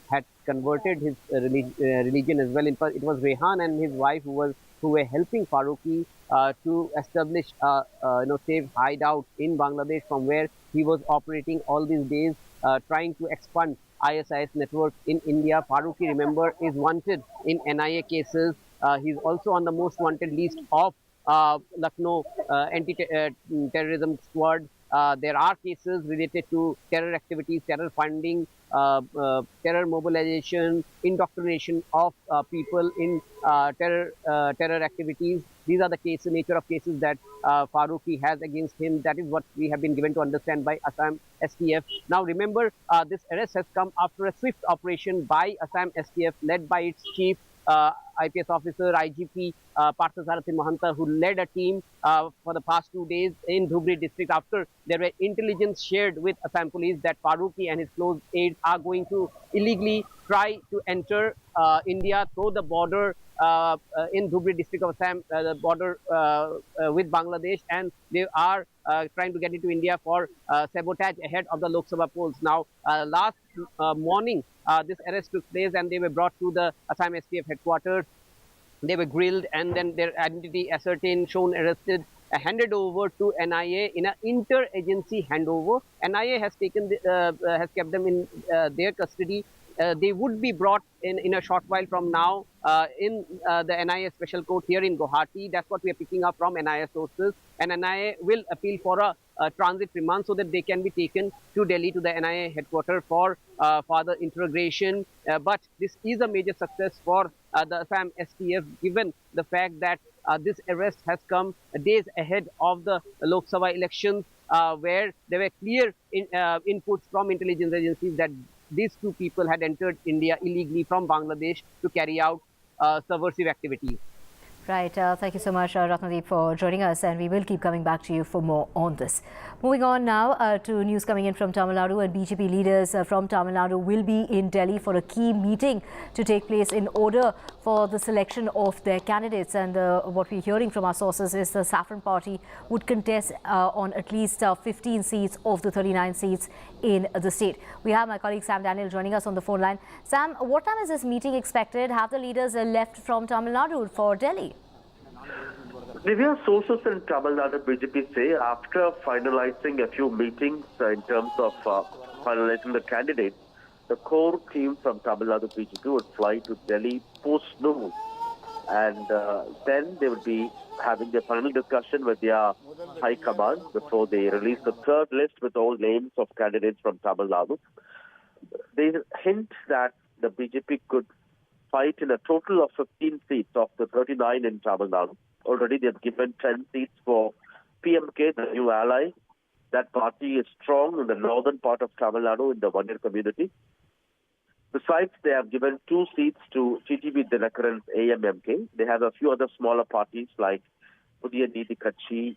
had converted his religion as well. In fact, it was Rehan and his wife who were helping Farooqi to establish safe hideout in Bangladesh, from where he was operating all these days, trying to expand ISIS network in India. Farooqi, remember, is wanted in NIA cases. He's also on the most wanted list of Lucknow anti-terrorism squad. There are cases related to terror activities, terror funding, terror mobilization, indoctrination of people in terror activities. These are the nature of cases that Farooqi has against him. That is what we have been given to understand by Assam STF. Now remember, this arrest has come after a swift operation by Assam STF, led by its chief IPS officer, IGP Parthasarathi Mahanta, who led a team for the past 2 days in Dhubri district, after there were intelligence shared with Assam police that Farooqi and his close aides are going to illegally try to enter India through the border in Dhubri district of Assam, the border with Bangladesh, and they are trying to get into India for sabotage ahead of the Lok Sabha polls. Now, last morning, this arrest took place, and they were brought to the Assam STF headquarters. They were grilled, and then their identity ascertained, shown arrested, handed over to NIA in an inter-agency handover. NIA has has kept them in their custody. They would be brought in a short while from now in the NIA special court here in Guwahati. That's what we are picking up from NIA sources. And NIA will appeal for a transit remand so that they can be taken to Delhi, to the NIA headquarters, for further interrogation. But this is a major success for the Assam STF, given the fact that this arrest has come days ahead of the Lok Sabha elections, where there were clear inputs from intelligence agencies that these two people had entered India illegally from Bangladesh to carry out subversive activities. Right. Thank you so much, Ratnadeep, for joining us, and we will keep coming back to you for more on this. Moving on now to news coming in from Tamil Nadu, and BJP leaders from Tamil Nadu will be in Delhi for a key meeting to take place in order for the selection of their candidates. And what we're hearing from our sources is the Saffron Party would contest on at least 15 seats of the 39 seats in the state. We have my colleague Sam Daniel joining us on the phone line. Sam, what time is this meeting expected? Have the leaders left from Tamil Nadu for Delhi? Divya, sources in Tamil Nadu BJP say after finalizing a few meetings in terms of finalizing the candidates, the core team from Tamil Nadu BJP would fly to Delhi post-noon, and then they would be having their final discussion with their high command before they release the third list with all names of candidates from Tamil Nadu. They hint that the BJP could fight in a total of 15 seats of the 39 in Tamil Nadu. Already they've given 10 seats for PMK, the new ally. That party is strong in the northern part of Tamil Nadu in the Vandir community. Besides, they have given 2 seats to TTV Dinakaran's AMMK. They have a few other smaller parties like Pudiya Neethi Katchi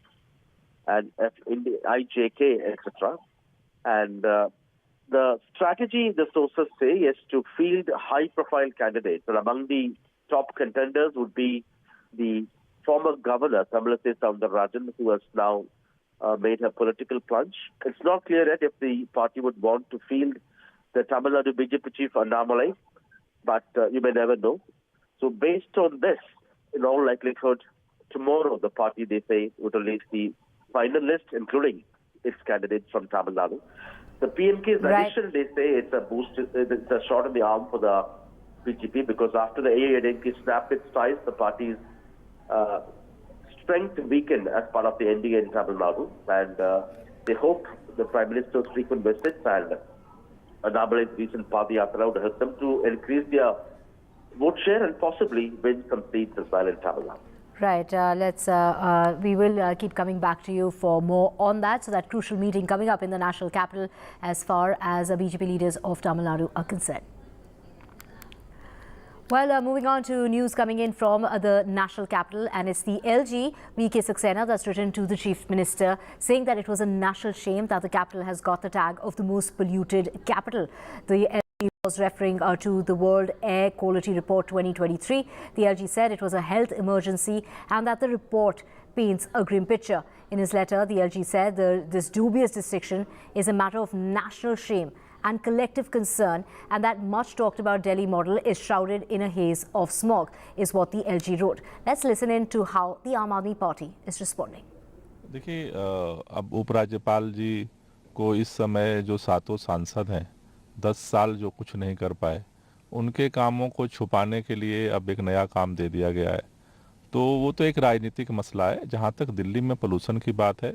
and IJK, etc. And the strategy, the sources say, is to field high-profile candidates. And among the top contenders would be the former governor, Tamilsai Soundararajan, who has now made her political plunge. It's not clear yet if the party would want to field the Tamil Nadu BJP chief Annamalai, but you may never know. So based on this, in all likelihood, tomorrow the party, they say, would release the final list, including its candidates from Tamil Nadu. The PMK's addition, they say, it's a boost, it's a shot in the arm for the BJP, because after the AIADMK snapped its ties, the party's strength weakened as part of the NDA in Tamil Nadu, and they hope the Prime Minister's frequent visits and Annamalai's recent Padayatra would help them to increase their vote share and possibly win some seats as well in Tamil Nadu. Right. We will keep coming back to you for more on that. So that crucial meeting coming up in the national capital as far as BJP leaders of Tamil Nadu are concerned. Well, moving on to news coming in from the national capital, and it's the LG, VK Singh, that's written to the Chief Minister, saying that it was a national shame that the capital has got the tag of the most polluted capital. The LG was referring to the World Air Quality Report 2023. The LG said it was a health emergency and that the report paints a grim picture. In his letter, the LG said this dubious distinction is a matter of national shame and collective concern, and that much talked about Delhi model is shrouded in a haze of smog, is what the LG wrote. Let's listen in to how the Aam Aadmi Party is responding. देखिए, अब उपराज्यपाल जी को इस समय जो 7 सांसद हैं, 10 साल जो कुछ नहीं कर पाए, उनके कामों को छुपाने के लिए अब एक नया काम दे दिया गया है। तो वो तो एक राजनीतिक मसला है। जहाँ तक दिल्ली में पोल्यूशन की बात है,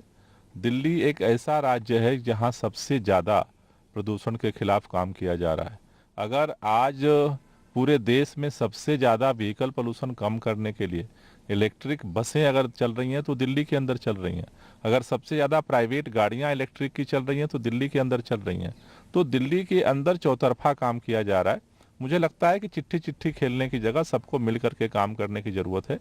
दिल्ली एक ऐसा राज्य है जहाँ सबसे ज़्यादा प्रदूषण के खिलाफ काम किया जा रहा है। अगर आज पूरे देश में सबसे ज़्यादा व्हीकल पोल्यूशन कम करने के लिए इलेक्ट्रिक बसें अगर चल रही हैं तो दिल्ली के अंदर चल रही हैं। अगर सबसे ज़्यादा प्राइवेट गाड़ियां इलेक्ट्रिक की चल रही हैं तो दिल्ली के अंदर चल रही हैं। तो दिल्ली के अंदर चौतरफा काम किया जा रहा है। मुझे लगता है कि चिट्ठी चिट्ठी खेलने की जगह सबको मिल करके काम करने की ज़रूरत है।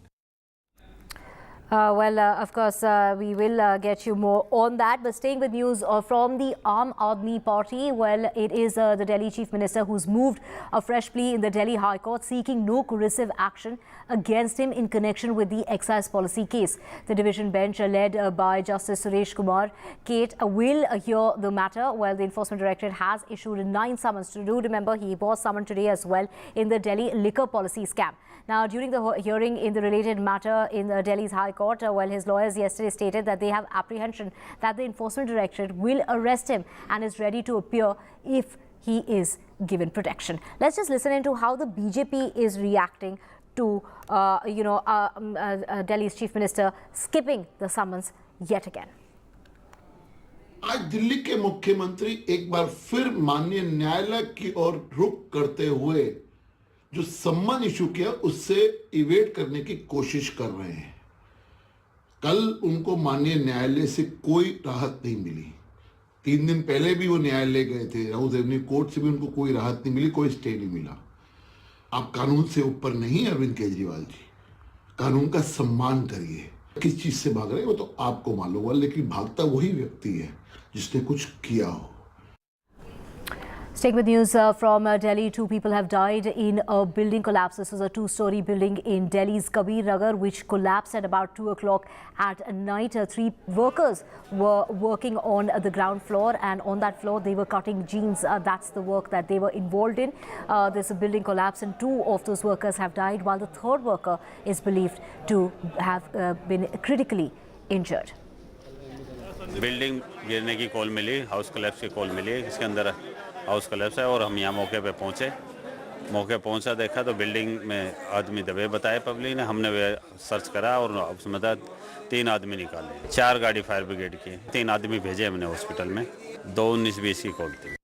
Of course, we will get you more on that. But staying with news from the Aam Aadmi Party, well, it is the Delhi Chief Minister who's moved a fresh plea in the Delhi High Court seeking no coercive action against him in connection with the excise policy case. The division bench led by Justice Suresh Kumar Kate will hear the matter. Well, the Enforcement Directorate has issued 9 summons. Do remember, he was summoned today as well in the Delhi liquor policy scam. Now, during the hearing in the related matter in Delhi's High Court, his lawyers yesterday stated that they have apprehension that the Enforcement Directorate will arrest him and is ready to appear if he is given protection. Let's just listen into how the BJP is reacting to, Delhi's Chief Minister skipping the summons yet again. आज दिल्ली के मुख्यमंत्री एक बार फिर माननीय न्यायालय की ओर रुख करते हुए जो सम्मन इशू किया उससे इवेट करने की कोशिश कर रहे हैं। कल उनको माननीय न्यायालय से कोई राहत नहीं मिली। 3 दिन पहले भी वो न्यायालय गए थे, राउज एवेन्यू कोर्ट से भी उनको कोई राहत नहीं मिली, कोई स्टे नहीं मिला। आप कानून से ऊपर नहीं अरविंद केजरीवाल जी, कानून का सम्मान करिए। किस चीज से भाग रहे हैं वो तो आपको मालूम होगा, लेकिन भागता वही व्यक्ति है जिसने कुछ किया हो। Staying with news from Delhi, 2 people have died in a building collapse. This was a 2-story building in Delhi's Kabir Nagar, which collapsed at about 2 o'clock at night. 3 workers were working on the ground floor, and on that floor they were cutting jeans. That's the work that they were involved in. There's a building collapse and 2 of those workers have died, while the 3rd worker is believed to have been critically injured. Building गिरने की call मिली, house collapse की call मिली, इसके अंदर house collapse है और हम यहाँ मौके पे पहुँचे। मौके पहुँचा, देखा तो बिल्डिंग में आदमी दबे बताए पब्लिक ने। हमने सर्च करा और उसमें 3 आदमी निकाले। 4 गाड़ी फायर ब्रिगेड की, 3 आदमी भेजे हमने हॉस्पिटल में। 2 19-20 की कॉल थी।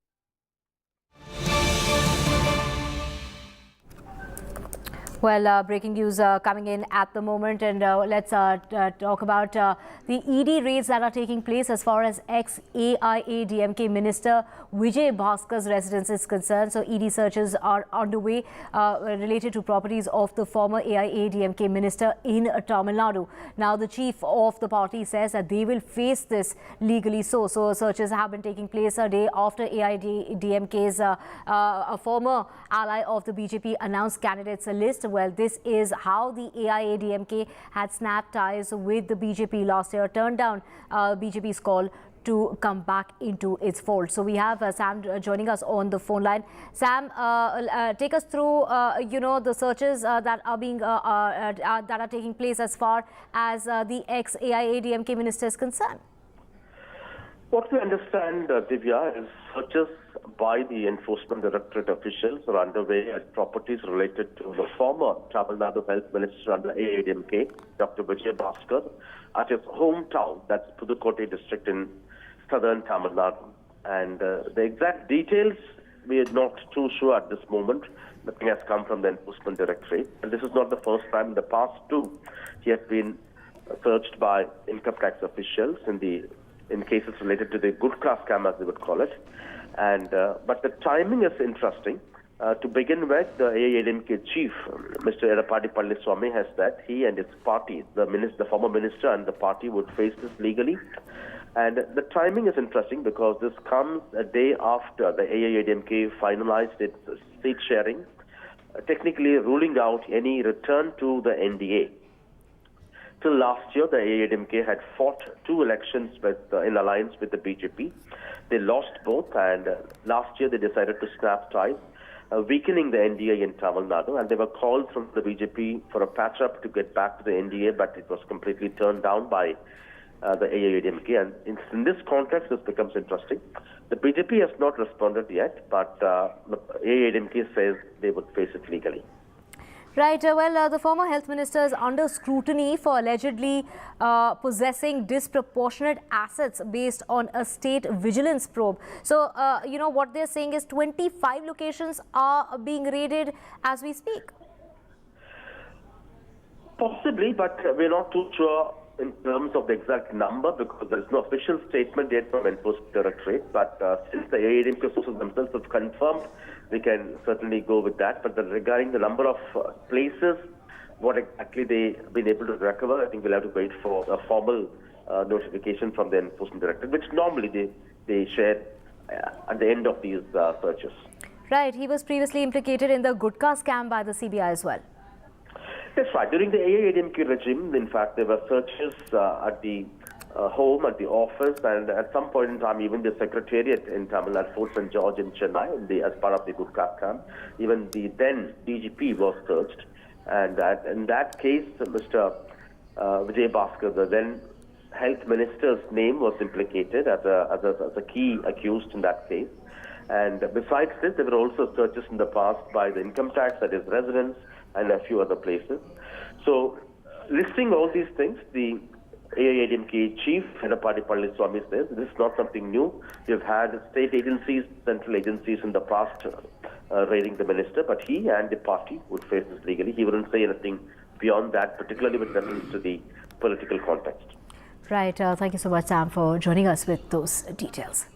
Well, breaking news coming in at the moment, and let's talk about the ED raids that are taking place as far as ex-AIADMK Minister Vijayabhaskars' residence is concerned. So ED searches are underway related to properties of the former AIADMK minister in Tamil Nadu. Now, the chief of the party says that they will face this legally. So searches have been taking place a day after AIADMK's a former ally of the BJP announced candidates list. Well, this is how the AIADMK had snapped ties with the BJP last year, turned down BJP's call to come back into its fold. So we have Sam joining us on the phone line. Sam, take us through, the searches that are being that are taking place as far as the ex-AIADMK minister is concerned. What we understand, Divya, is searches by the Enforcement Directorate officials are underway at properties related to the former Tamil Nadu Health Minister under AIADMK, Dr. Vijayabhaskars, at his hometown, that's Pudukkottai district in southern Tamil Nadu. And the exact details, we are not too sure at this moment. Nothing has come from the Enforcement Directorate. And this is not the first time. In the past too, he has been searched by income tax officials in cases related to the Gurkha scam, as they would call it. And but the timing is interesting. To begin with, the AIADMK chief, Mr. Edappadi Palaniswamy, has said he and his party, the former minister and the party, would face this legally. And the timing is interesting because this comes a day after the AIADMK finalized its seat sharing, technically ruling out any return to the NDA. Till last year, the AIDMK had fought 2 elections in alliance with the BJP. They lost both, and last year they decided to snap ties, weakening the NDA in Tamil Nadu. And there were calls from the BJP for a patch-up to get back to the NDA, but it was completely turned down by the AIDMK. And in this context, this becomes interesting. The BJP has not responded yet, but the AIDMK says they would face it legally. Right. The former health minister is under scrutiny for allegedly possessing disproportionate assets based on a state vigilance probe. So, what they're saying is 25 locations are being raided as we speak. Possibly, but we're not too sure in terms of the exact number because there is no official statement yet from Enforcement Directorate. But since the AIDMK sources themselves have confirmed, we can certainly go with that. But regarding the number of places, what exactly they've been able to recover, I think we'll have to wait for a formal notification from the Enforcement Directorate, which normally they share at the end of these searches. Right. He was previously implicated in the Gutka scam by the CBI as well. That's right. During the AIDMK regime, in fact, there were searches at the home, at the office, and at some point in time, even the secretariat in Tamil Nadu, Fort St. George in Chennai, as part of the Gutka scam. Even the then DGP was searched. And in that case, Mr. Vijayabhaskars, the then health minister's name was implicated as a key accused in that case. And besides this, there were also searches in the past by the income tax at his residence and a few other places. So, listing all these things, the AIDMK chief, Edapadi Palaniswamy, says this is not something new. We've had state agencies, central agencies in the past raiding the minister, but he and the party would face this legally. He wouldn't say anything beyond that, particularly with reference to the political context. Right. Thank you so much, Sam, for joining us with those details.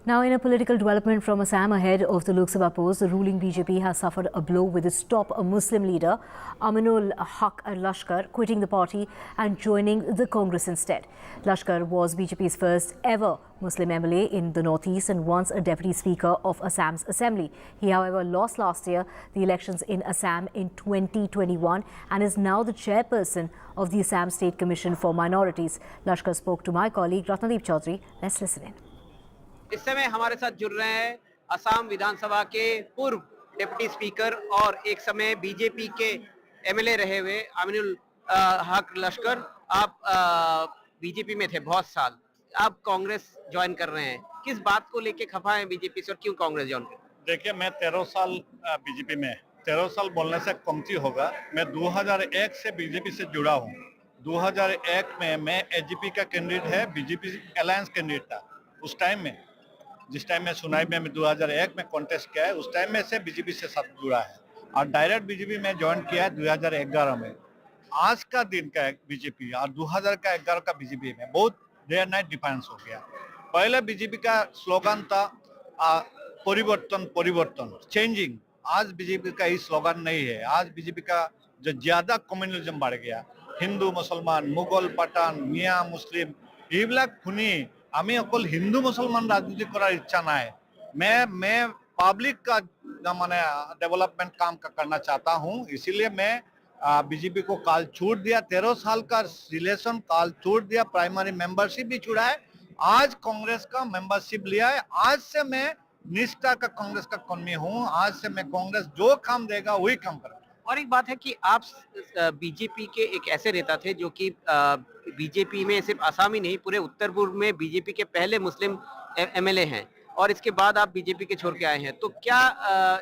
Now, in a political development from Assam ahead of the Lok Sabha polls, the ruling BJP has suffered a blow with its top Muslim leader, Amanullah Lashkar, quitting the party and joining the Congress instead. Lashkar was BJP's first ever Muslim MLA in the northeast and once a deputy speaker of Assam's assembly. He, however, lost last year the elections in Assam in 2021 and is now the chairperson of the Assam State Commission for Minorities. Lashkar spoke to my colleague Ratnadeep Chaudhary. Let's listen in. इस समय हमारे साथ जुड़ रहे हैं असम विधानसभा के पूर्व deputy speaker और एक समय बीजेपी के एमएलए रहे हुए अमीनुल हक लश्कर। आप बीजेपी में थे बहुत साल, आप कांग्रेस ज्वाइन कर रहे हैं, किस बात को लेके खफा हैं बीजेपी से और क्यों कांग्रेस ज्वाइन कर? देखिए, मैं 13 साल बीजेपी में, 13 साल बोलने से कमती होगा। मैं 2001 से बीजेपी से जुड़ा हूँ। 2001 में मैं एजीपी का कैंडिडेट है, बीजेपी अलायंस कैंडिडेट था। उस टाइम में, जिस टाइम में सुनाई में 2001 में कॉन्टेस्ट किया है, उस टाइम में से बीजेपी से साथ जुड़ा है और डायरेक्ट बीजेपी में ज्वाइन किया है 2011 में। आज का दिन का बीजेपी और 2011 का बीजेपी में बहुत डे एंड नाइट डिफरेंस हो गया। पहले बीजेपी का स्लोगन था परिवर्तन परिवर्तन, चेंजिंग। आज बीजेपी का ये स्लोगन नहीं है। आज बीजेपी का जो ज्यादा कम्युनलिज्म बढ़ गया, हिंदू मुसलमान, मुगल पठान, मियाँ मुस्लिम, এইবিলাক শুনি আমি অকল হিন্দু মুসলমান রাজনীতি করার ইচ্ছা নাই। मैं पब्लिक का माने डेवलपमेंट काम करना चाहता हूं, इसीलिए मैं बीजेपी को काल छूट दिया। 13 साल का रिलेशन काल छूट दिया, प्राइमरी मेंबरशिप भी छुड़ा है। आज कांग्रेस का मेंबरशिप लिया है। आज से मैं निष्ठा का कांग्रेस का कर्मी हूं। आज से मैं कांग्रेस जो काम देगा वही काम करूंगा। और एक बात है कि आप बीजेपी के एक ऐसे नेता थे जो कि बीजेपी में सिर्फ असम ही नहीं, पूरे उत्तर पूर्व में बीजेपी के पहले मुस्लिम एमएलए हैं और इसके बाद आप बीजेपी के छोड़ के आए हैं, तो क्या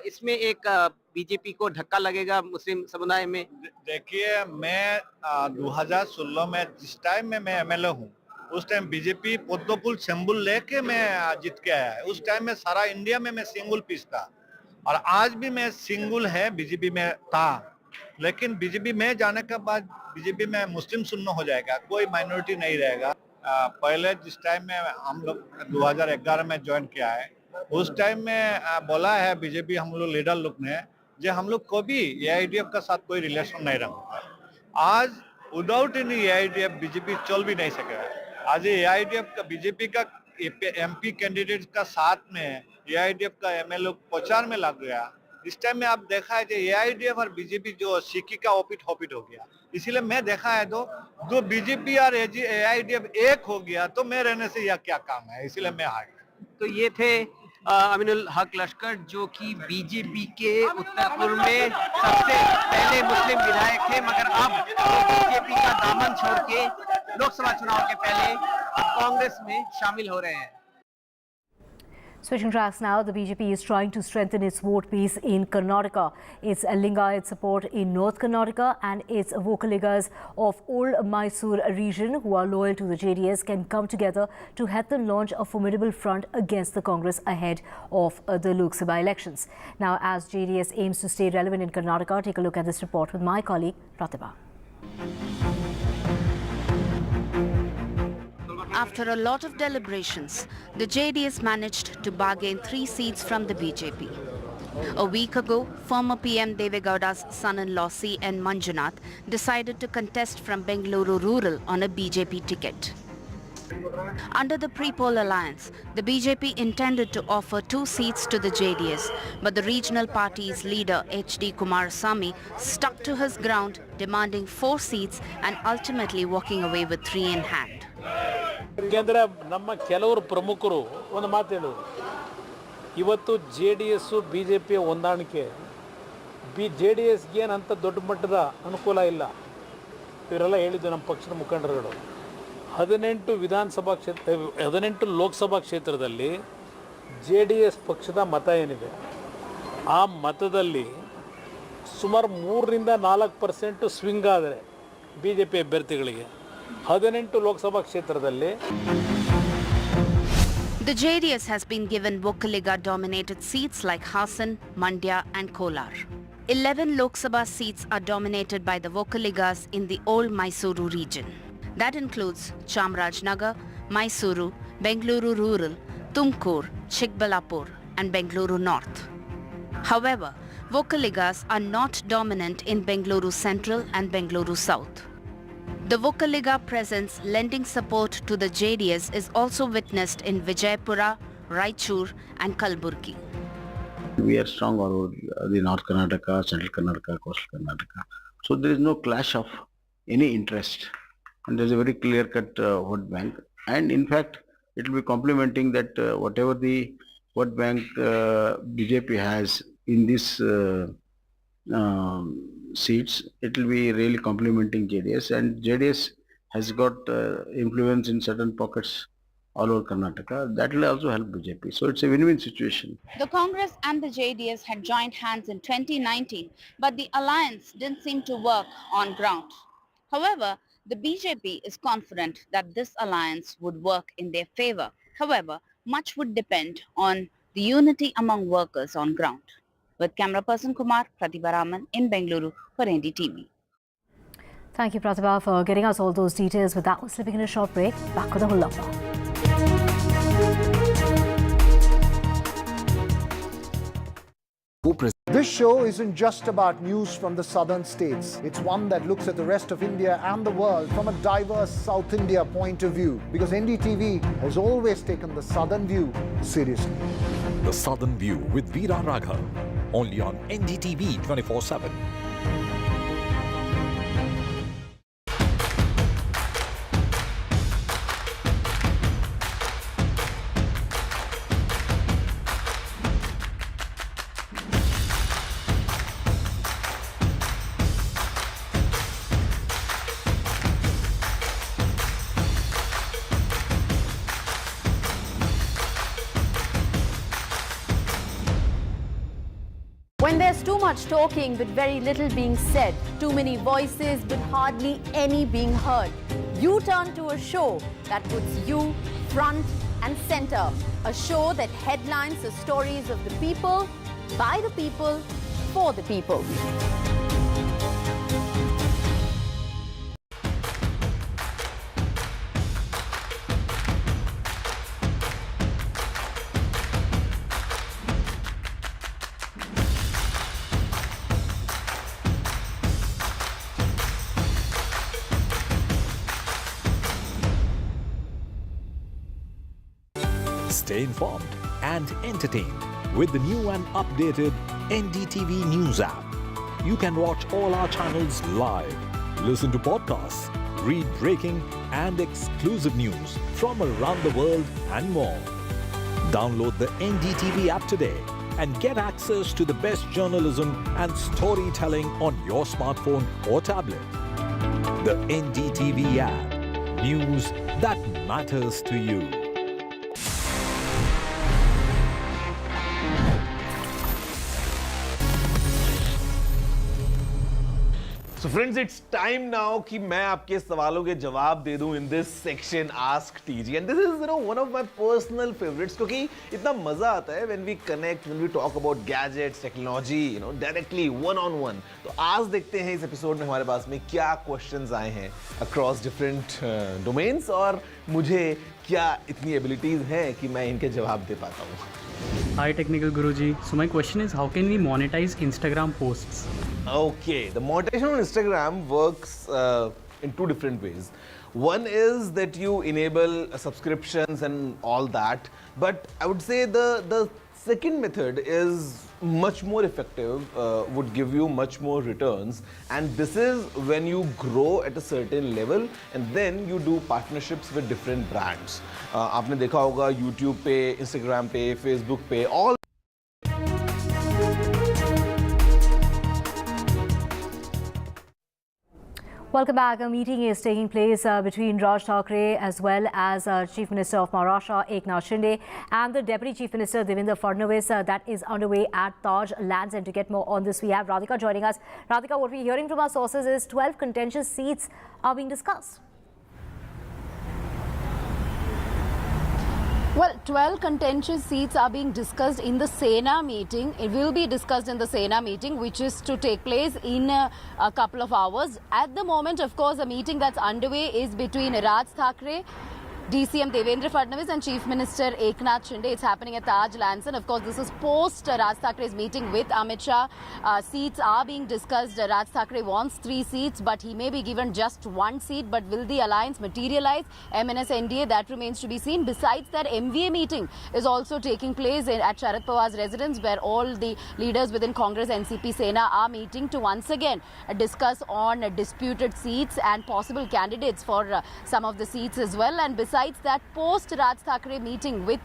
इसमें एक बीजेपी को धक्का लगेगा मुस्लिम समुदाय में? देखिए, मैं 2016 में जिस टाइम में मैं एमएलए हूँ, उस टाइम बीजेपी पद्मपुल सिंबल लेके मैं जीत के आया है। उस टाइम में सारा इंडिया में मैं सिंगल पीस था और आज भी मैं सिंगल है बीजेपी में था। लेकिन बीजेपी में जाने के बाद बीजेपी में मुस्लिम शून्य हो जाएगा, कोई माइनॉरिटी नहीं रहेगा। पहले जिस टाइम में हम लोग 2011 में ज्वाइन किया है, उस टाइम में बोला है बीजेपी हम लोग लीडर लोग ने जो हम लोग को भी एआईडीएफ का साथ कोई रिलेशन नहीं रखा। आज विदाउट एनी एआईडीएफ बीजेपी चल भी नहीं सकेगा। आज एआईडीएफ का बीजेपी का एमपी कैंडिडेट का साथ में एआईडीएफ का एमएलए प्रचार में लग गया इस टाइम में आप देखा है कि एआईडीएफ और बीजेपी जो सिक्की का ओपिट हॉपिट हो गया, इसीलिए मैं देखा है तो जो बीजेपी और एआईडीएफ एक हो गया तो मैं रहने से यह क्या काम है, इसीलिए मैं आ गया। तो ये थे अमीनुल हक लश्कर, जो कि बीजेपी के उत्तर पूर्व में सबसे पहले मुस्लिम विधायक थे, मगर अब बीजेपी का दामन छोड़ के लोकसभा चुनाव के पहले अब कांग्रेस में शामिल हो रहे हैं। Switching tracks now, the BJP is trying to strengthen its vote base in Karnataka. Its Lingayat support in North Karnataka and its Vokaligas of Old Mysore region, who are loyal to the JDS, can come together to help them launch a formidable front against the Congress ahead of the Lok Sabha elections. Now, as JDS aims to stay relevant in Karnataka, take a look at this report with my colleague Pratibha. After a lot of deliberations, the JDS managed to bargain 3 seats from the BJP. A week ago, former PM Devegowda's son-in-law C.N. Manjunath decided to contest from Bengaluru Rural on a BJP ticket. Under the pre-poll alliance, the BJP intended to offer 2 seats to the JDS, but the regional party's leader H.D. Kumarasamy stuck to his ground, demanding 4 seats and ultimately walking away with 3 in hand. ಯಾಕೆಂದರೆ ನಮ್ಮ ಕೆಲವರು ಪ್ರಮುಖರು ಒಂದು ಮಾತು ಹೇಳೋರು, ಇವತ್ತು JDS BJP ಹೊಂದಾಣಿಕೆ, JDSಗೆ ಏನಂತ ದೊಡ್ಡ ಮಟ್ಟದ ಅನುಕೂಲ ಇಲ್ಲ ಇವರೆಲ್ಲ ಹೇಳಿದ್ದು ನಮ್ಮ ಪಕ್ಷದ ಮುಖಂಡರುಗಳು. 18 ಲೋಕಸಭಾ ಕ್ಷೇತ್ರದಲ್ಲಿ JDS ಪಕ್ಷದ ಮತ ಏನಿದೆ, ಆ ಮತದಲ್ಲಿ ಸುಮಾರು 3-4% ಸ್ವಿಂಗ್ ಆದರೆ BJP ಅಭ್ಯರ್ಥಿಗಳಿಗೆ 18 ಲೋಕಸಭಾ ಕ್ಷೇತ್ರದಲ್ಲಿ. The JDS has been given Vokaliga dominated seats like Hassan, Mandya and Kolar. 11 Lok Sabha seats are dominated by the Vokaligas in the old Mysuru region. That includes Chamarajnagar, Mysuru, Bengaluru Rural, Tumkur, Chikbalapur and Bengaluru North. However, Vokaligas are not dominant in Bengaluru Central and Bengaluru South. The Vokaliga presence lending support to the JDS is also witnessed in Vijayapura, Raichur and Kalburgi. We are strong all over the North Karnataka, Central Karnataka, Coastal Karnataka. So there is no clash of any interest. And there is a very clear-cut vote bank. And in fact, it will be complementing that whatever the vote bank BJP has in this seats, it will be really complementing JDS, and JDS has got influence in certain pockets all over Karnataka. That will also help BJP. So it's a win-win situation. The Congress and the JDS had joined hands in 2019, but the alliance didn't seem to work on ground. However, the BJP is confident that this alliance would work in their favor. However, much would depend on the unity among workers on ground. With camera person Kumar, Pratibha Raman in Bengaluru for NDTV. Thank you, Pratibha, for getting us all those details. With that, we're slipping in a short break. Back with the whole lot more. This show isn't just about news from the southern states. It's one that looks at the rest of India and the world from a diverse South India point of view, because NDTV has always taken the southern view seriously. The Southern View with Veera Raghav, only on NDTV 24/7. When there's too much talking but very little being said, too many voices but hardly any being heard, you turn to a show that puts you front and center. A show that headlines the stories of the people, by the people, for the people. Stay informed and entertained with the new and updated NDTV News app. You can watch all our channels live, listen to podcasts, read breaking and exclusive news from around the world and more. Download the NDTV app today and get access to the best journalism and storytelling on your smartphone or tablet. The NDTV app. News that matters to you. So friends, it's time now कि मैं आपके सवालों के जवाब दे दूं in this section Ask TG, and this is one of my personal favorites क्योंकि इतना मजा आता है when we connect, when we talk about gadgets, technology, directly one on one. तो आज देखते हैं इस एपिसोड में हमारे पास में क्या questions आए हैं across different domains और मुझे क्या इतनी abilities हैं कि मैं इनके जवाब दे पाता हूँ. Hi Technical Guruji. So my question is, how can we monetize Instagram posts? Okay, the monetization on Instagram works in two different ways. One is that you enable subscriptions and all that, but I would say the second method is much more effective, would give you much more returns, and this is when you grow at a certain level and then you do partnerships with different brands. आपने देखा होगा YouTube पे, Instagram पे, Facebook पे, all. Welcome back. A meeting is taking place between Raj Thackeray as well as Chief Minister of Maharashtra Eknath Shinde and the Deputy Chief Minister Devendra Fadnavis that is underway at Taj Lands. And to get more on this, we have Radhika joining us. Radhika, what we're hearing from our sources is 12 contentious seats are being discussed. Well, 12 contentious seats are being discussed in the Sena meeting. It will be discussed in the Sena meeting, which is to take place in a couple of hours. At the moment, of course, the meeting that's underway is between Raj Thackeray, DCM Devendra Fadnavis and Chief Minister Eknath Shinde. It's happening at Taj Lands, and of course this is post Raj Thackeray's meeting with Amit Shah. Seats are being discussed. Raj Thackeray wants 3 seats, but he may be given just 1 seat. But will the alliance materialize? MNS NDA, that remains to be seen. Besides that, MVA meeting is also taking place at Sharad Pawar's residence, where all the leaders within Congress, NCP, Sena are meeting to once again discuss on disputed seats and possible candidates for some of the seats as well. And besides that, post Raj Thackeray meeting with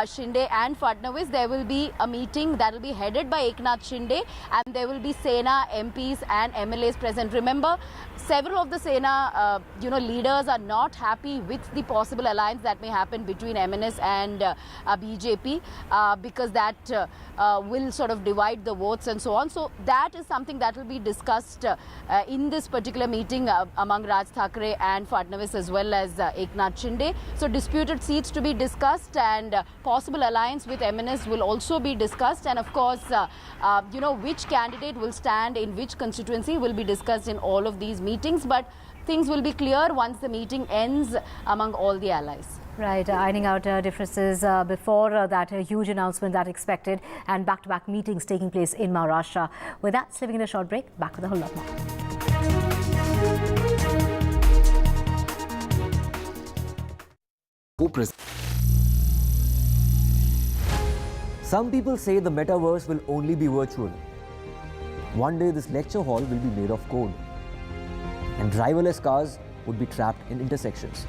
Shinde and Fadnavis, there will be a meeting that will be headed by Eknath Shinde, and there will be Sena MPs and MLAs present. Remember, several of the Sena leaders are not happy with the possible alliance that may happen between MNS and BJP because that will sort of divide the votes and so on. So that is something that will be discussed in this particular meeting among Raj Thackeray and Fadnavis as well as Eknath Shinde. So disputed seats to be discussed, and possible alliance with MNS will also be discussed, and of course which candidate will stand in which constituency will be discussed in all of these meetings. But things will be clear once the meeting ends among all the allies. Right, ironing out differences before that huge announcement that expected, and back-to-back meetings taking place in Maharashtra. With that, slipping in a short break, back with a whole lot more. Some people say the metaverse will only be virtual. One day this lecture hall will be made of code, and driverless cars would be trapped in intersections.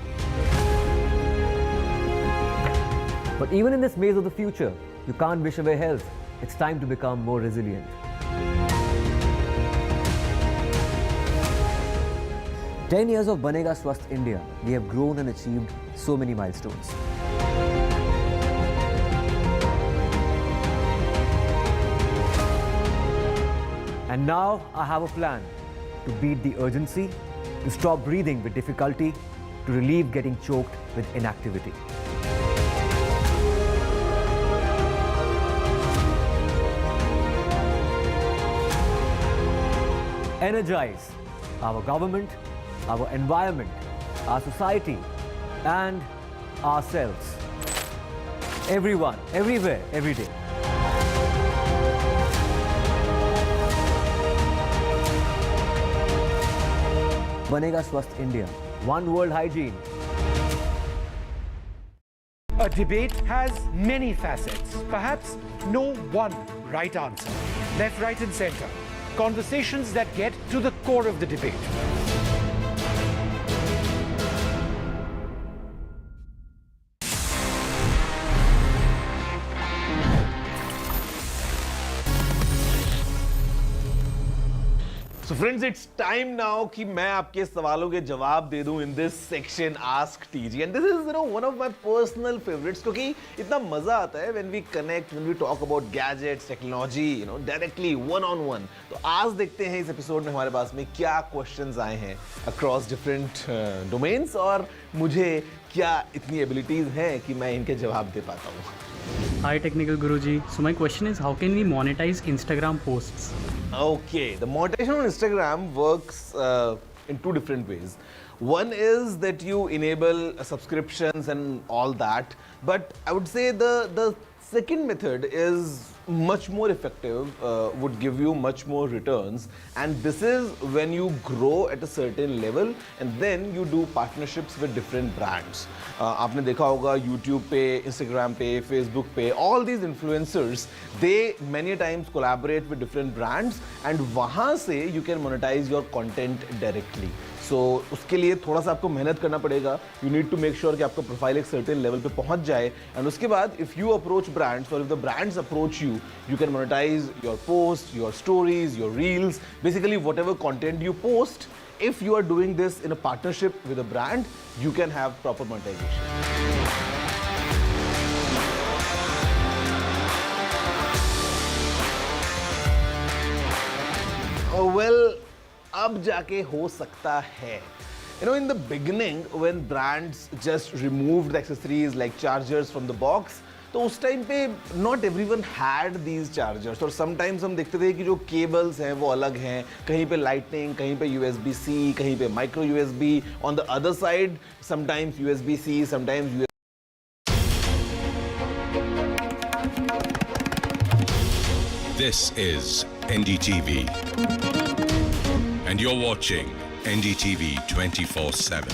But even in this maze of the future, you can't wish away health. It's time to become more resilient. "10 years of Banega Swasth India, we have grown and achieved so many milestones. And now I have a plan to beat the urgency, to stop breathing with difficulty, to relieve getting choked with inactivity. Energize our government, our environment, our society, and ourselves. Everyone, everywhere, every day. Banega Swasth India. One world hygiene. A debate has many facets, perhaps no one right answer. left, right and centre. Conversations that get to the core of the debate. So friends, it's time now कि मैं आपके सवालों के जवाब दे दूं in this section Ask TG, and this is one of my personal favorites क्योंकि इतना मजा आता है when we connect, when we talk about gadgets, technology, directly one on one. तो आज देखते हैं इस एपिसोड में हमारे पास में क्या questions आए हैं across different domains और मुझे क्या इतनी abilities हैं कि मैं इनके जवाब दे पाता हूँ. Hi Technical Guruji. So my question is, how can we monetize Instagram posts? Okay, the monetization on Instagram works in two different ways. One is that you enable subscriptions and all that, but I would say the second method is much more effective, would give you much more returns, and this is when you grow at a certain level and then you do partnerships with different brands. आपने देखा होगा YouTube पे, Instagram पे, Facebook पे, all these influencers, they many times collaborate with different brands and वहाँ से you can monetize your content directly. So उसके लिए थोड़ा सा आपको मेहनत करना पड़ेगा. You need to make sure कि आपका प्रोफाइल एक certain level पे पहुंच जाए, and उसके बाद if you approach brands or if the brands approach you, you can monetize your posts, your stories, your reels, basically whatever content you post. If you are doing this in a partnership with a brand, you can have proper monetization. Well, अब जाके हो सकता है. In the beginning, when brands just removed the accessories like chargers from the box, तो उस time पे not everyone had these chargers, और sometimes हम देखते थे कि जो cables हैं वो अलग हैं, कहीं पे lightning, कहीं पे USB-C, कहीं पे micro USB, on the other side sometimes USB-C, sometimes USB. This is NDTV, and you're watching NDTV 24/7.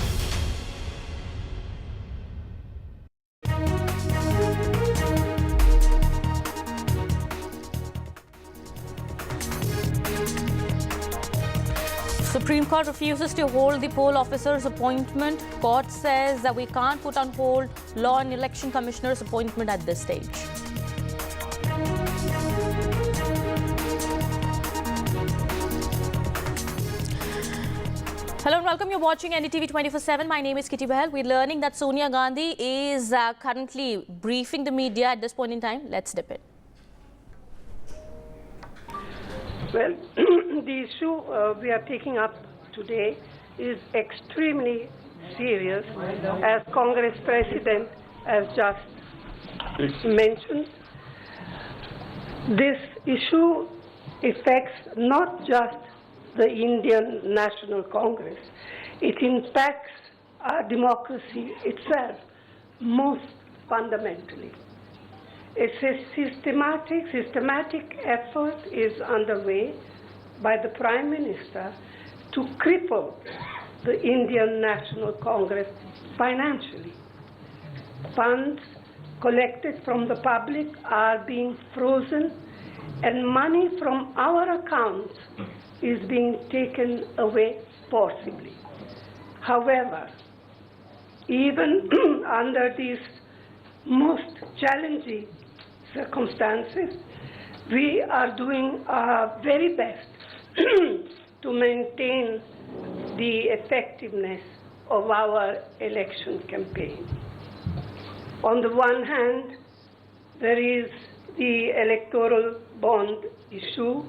Supreme Court refuses to hold the poll officer's appointment. Court says that we can't put on hold Law and Election Commissioner's appointment at this stage. Hello and welcome. You're watching NDTV 24/7. My name is Kitty Bahal. We're learning that Sonia Gandhi is currently briefing the media at this point in time. Let's dip in. Well, the issue we are taking up today is extremely serious, as Congress President has just mentioned. This issue affects not just the Indian National Congress. It impacts our democracy itself most fundamentally. A systematic effort is underway by the Prime Minister to cripple the Indian National Congress financially. Funds collected from the public are being frozen and money from our accounts is being taken away forcibly. However, even under these most challenging circumstances, we are doing our very best to maintain the effectiveness of our election campaign. On the one hand, there is the electoral bond issue.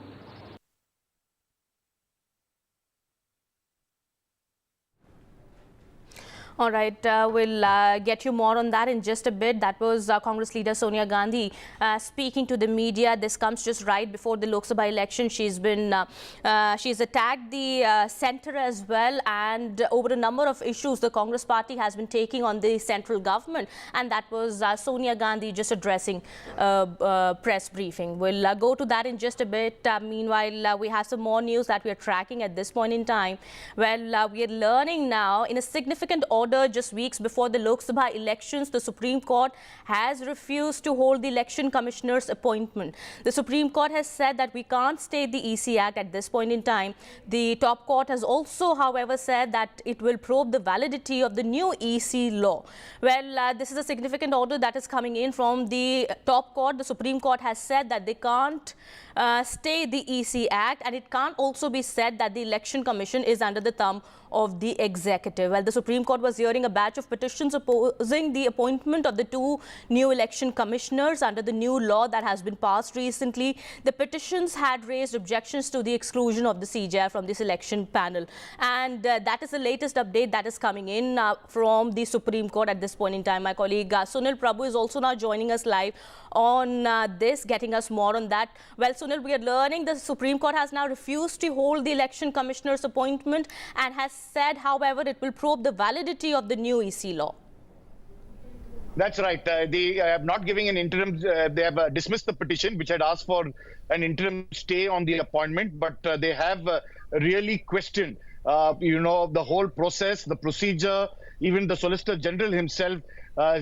All right, we'll get you more on that in just a bit. That was Congress leader Sonia Gandhi speaking to the media. This comes just right before the Lok Sabha election. She's attacked the centre as well, and over a number of issues the Congress party has been taking on the central government, and that was Sonia Gandhi just addressing press briefing. We'll go to that in just a bit. Meanwhile, we have some more news that we are tracking at this point in time. Well, we are learning now in a significant order order just weeks before the Lok Sabha elections, the Supreme Court has refused to hold the election commissioner's appointment. The Supreme Court has said that we can't stay the EC Act at this point in time. The top court has also, however, said that it will probe the validity of the new EC law. Well, this is a significant order that is coming in from the top court. The Supreme Court has said that they can't stay the EC Act, and it can't also be said that the Election Commission is under the thumb of the executive. Well, the Supreme Court was hearing a batch of petitions opposing the appointment of the two new election commissioners under the new law that has been passed recently. The petitions had raised objections to the exclusion of the CJI from the selection panel, and that is the latest update that is coming in from the Supreme Court at this point in time. My colleague Sunil Prabhu is also now joining us live on this, getting us more on that. Well, Sunil, we are learning the Supreme Court has now refused to hold the election commissioner's appointment and has said, however, it will probe the validity of the new EC law. That's right. They have not giving an interim. They have dismissed the petition, which had asked for an interim stay on the appointment, but they have really questioned, the whole process, the procedure. Even the Solicitor General himself